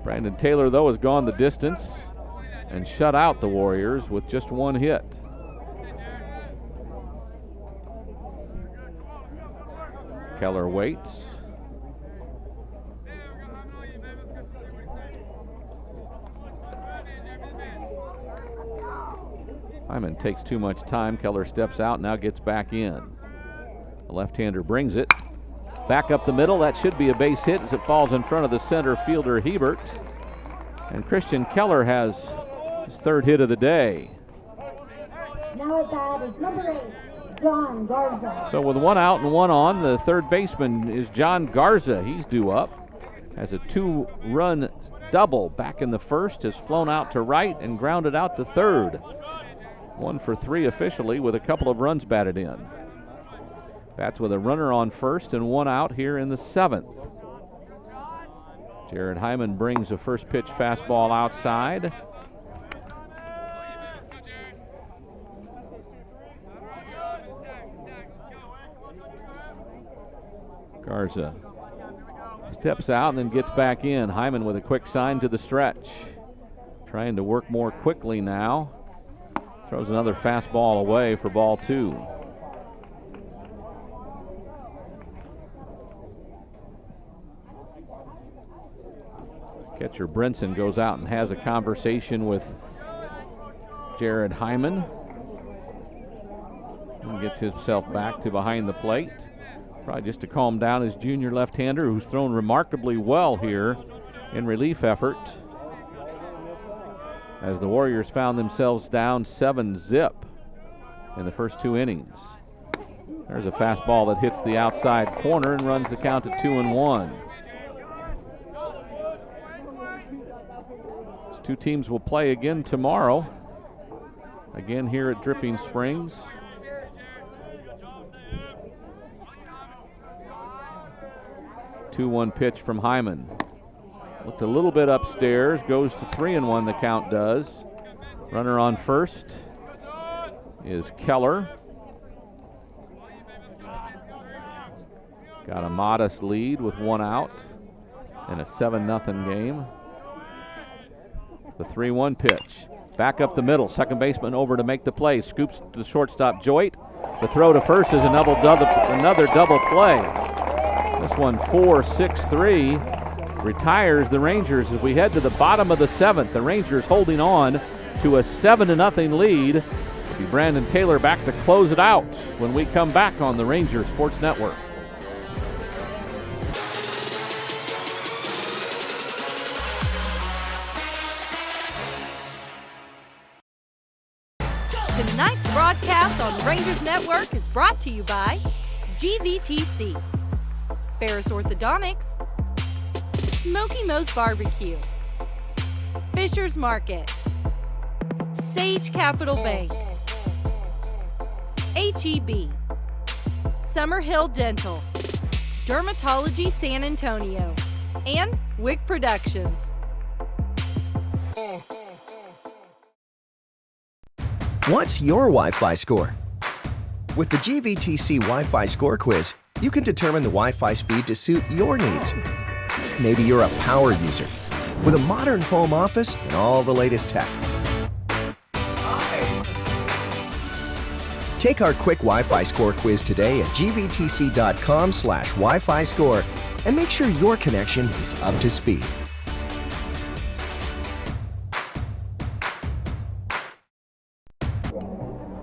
B: Brandon Taylor, though, has gone the distance and shut out the Warriors with just 1 hit. Keller waits. Hyman takes too much time. Keller steps out, now gets back in. The left-hander brings it back up the middle. That should be a base hit as it falls in front of the center fielder, Hebert. And Christian Keller has his 3rd hit of the day.
C: Now at bat is number 8, John Garza.
B: So with 1 out and 1 on, the third baseman is John Garza. He's due up. Has a 2-run double back in the first, has flown out to right and grounded out to third. 1 for 3 officially with a couple of runs batted in. Bats with a runner on first and 1 out here in the 7th. Jared Hyman brings a first pitch fastball outside. Garza steps out and then gets back in. Hyman with a quick sign to the stretch. Trying to work more quickly now. Throws another fastball away for ball 2. Catcher Brinson goes out and has a conversation with Jared Hyman. And gets himself back to behind the plate. Probably just to calm down his junior left-hander, who's thrown remarkably well here in relief effort, as the Warriors found themselves down 7-0 in the first 2 innings. There's a fastball that hits the outside corner and runs the count to 2-1. These 2 teams will play again tomorrow, again here at Dripping Springs. Two-1 pitch from Hyman. Looked a little bit upstairs, goes to 3-1, the count does. Runner on first is Keller. Got a modest lead with 1 out in a 7-0 game. The 3-1 pitch. Back up the middle. Second baseman over to make the play. Scoops to the shortstop, Joyt. The throw to first is another double play. This one 4-6-3 retires the Rangers as we head to the bottom of the 7th. The Rangers holding on to a 7-0 lead. It'll be Brandon Taylor back to close it out when we come back on the Ranger Sports Network.
A: Tonight's broadcast on Rangers Network is brought to you by GVTC, Ferris Orthodontics, Smoky Moe's Barbecue, Fisher's Market, Sage Capital Bank, HEB, Summerhill Dental, Dermatology San Antonio, and Wick Productions.
D: What's your Wi-Fi score? With the GVTC Wi-Fi Score Quiz, you can determine the Wi-Fi speed to suit your needs. Maybe you're a power user with a modern home office and all the latest tech. Take our quick Wi-Fi score quiz today at gvtc.com/Wi-Fi score and make sure your connection is up to speed.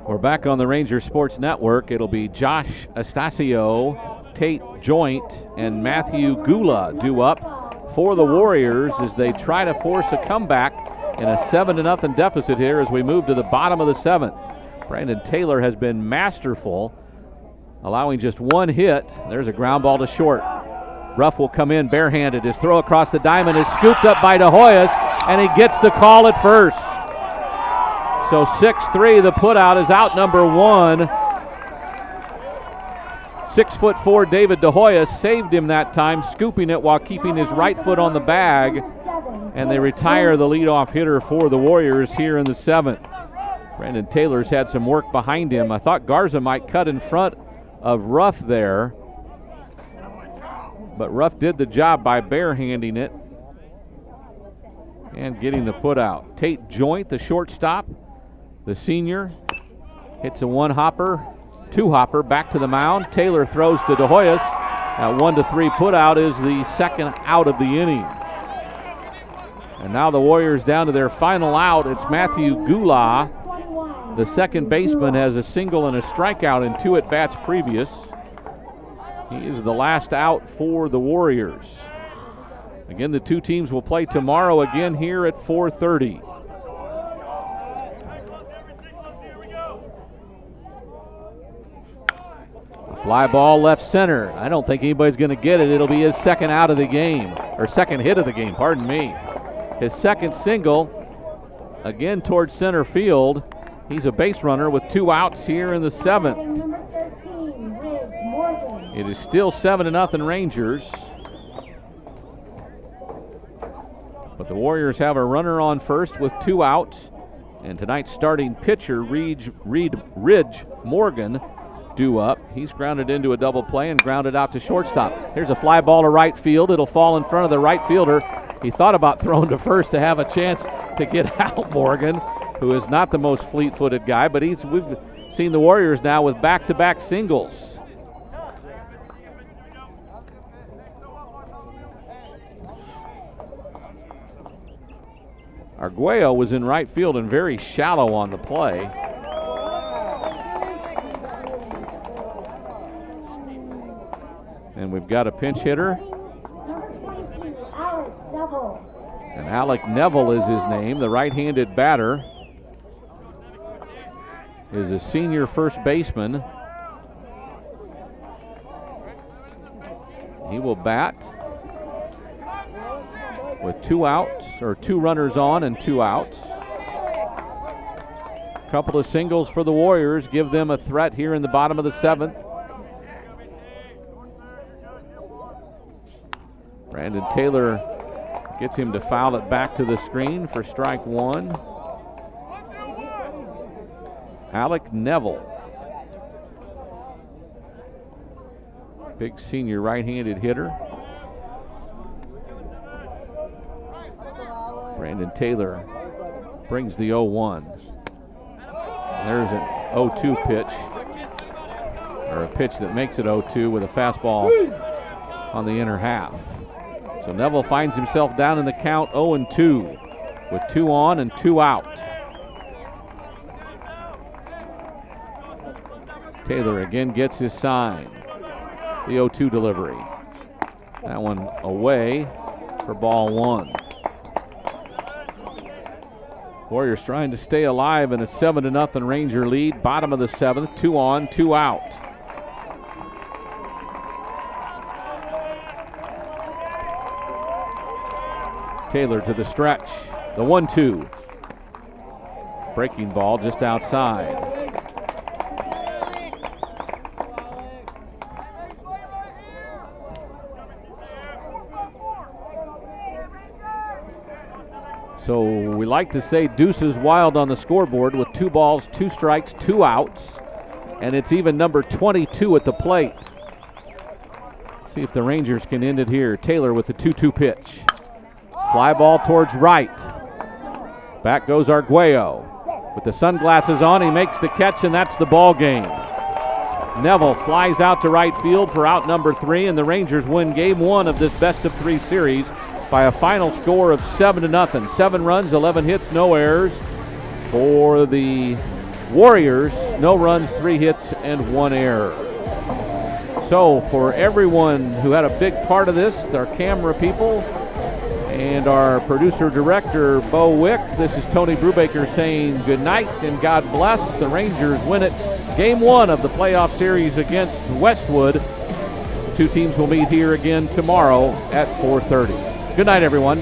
B: We're back on the Ranger Sports Network. It'll be Josh Astacio, Tate Joint, and Matthew Gula due up for the Warriors as they try to force a comeback in a 7-0 deficit here as we move to the bottom of the 7th. Brandon Taylor has been masterful, allowing just one hit. There's a ground ball to short. Ruff will come in barehanded. His throw across the diamond is scooped up by De Hoyos, and he gets the call at first. So 6-3, the putout is out number 1. 6'4" David De Hoyos saved him that time, scooping it while keeping his right foot on the bag. And they retire the leadoff hitter for the Warriors here in the 7th. Brandon Taylor's had some work behind him. I thought Garza might cut in front of Ruff there, but Ruff did the job by barehanding it and getting the putout. Tate Joint, the shortstop, the senior, hits a one-hopper, two-hopper, back to the mound. Taylor throws to De Hoyos. That 1-3 putout is the second out of the inning. And now the Warriors down to their final out. It's Matthew Gula. The second baseman has a single and a strikeout in 2 at-bats previous. He is the last out for the Warriors. Again, the two teams will play tomorrow again here at 4:30. Fly ball left center. I don't think anybody's going to get it. It'll be his second out of the game, or second hit of the game, pardon me. His second single, again towards center field. He's a base runner with 2 outs here in the 7th. It is still 7-0 Rangers. But the Warriors have a runner on first with 2 outs. And tonight's starting pitcher, Ridge Morgan, due up. He's grounded into a double play and grounded out to shortstop. Here's a fly ball to right field. It'll fall in front of the right fielder. He thought about throwing to first to have a chance to get out Morgan, who is not the most fleet-footed guy, but we've seen the Warriors now with back-to-back singles. Arguello was in right field and very shallow on the play. And we've got a pinch hitter. And Alec Neville is his name, the right-handed batter. Is a senior first baseman. He will bat with 2 outs, or 2 runners on and 2 outs. Couple of singles for the Warriors give them a threat here in the bottom of the 7th. Brandon Taylor gets him to foul it back to the screen for strike 1. Alec Neville, big senior right-handed hitter. Brandon Taylor brings the 0-1. There's an 0-2 pitch, or a pitch that makes it 0-2 with a fastball on the inner half. So Neville finds himself down in the count 0-2 with 2 on and 2 out. Taylor again gets his sign. The 0-2 delivery. That one away for ball 1. Warriors trying to stay alive in a 7-0 Ranger lead. Bottom of the 7th, 2 on, 2 out. Taylor to the stretch. The 1-2. Breaking ball just outside. So we like to say deuces wild on the scoreboard with 2 balls, 2 strikes, 2 outs. And it's even number 22 at the plate. See if the Rangers can end it here. Taylor with the 2-2 pitch. Fly ball towards right. Back goes Arguello. With the sunglasses on, he makes the catch, and that's the ball game. Neville flies out to right field for out number 3, and the Rangers win game 1 of this best-of-3 series by a final score of 7-0. 7 runs, 11 hits, no errors. For the Warriors, no runs, 3 hits, and 1 error. So for everyone who had a big part of this, our camera people and our producer-director, Bo Wick, this is Tony Brubaker saying good night and God bless. The Rangers win it. Game 1 of the playoff series against Westwood. The 2 teams will meet here again tomorrow at 4:30. Good night, everyone.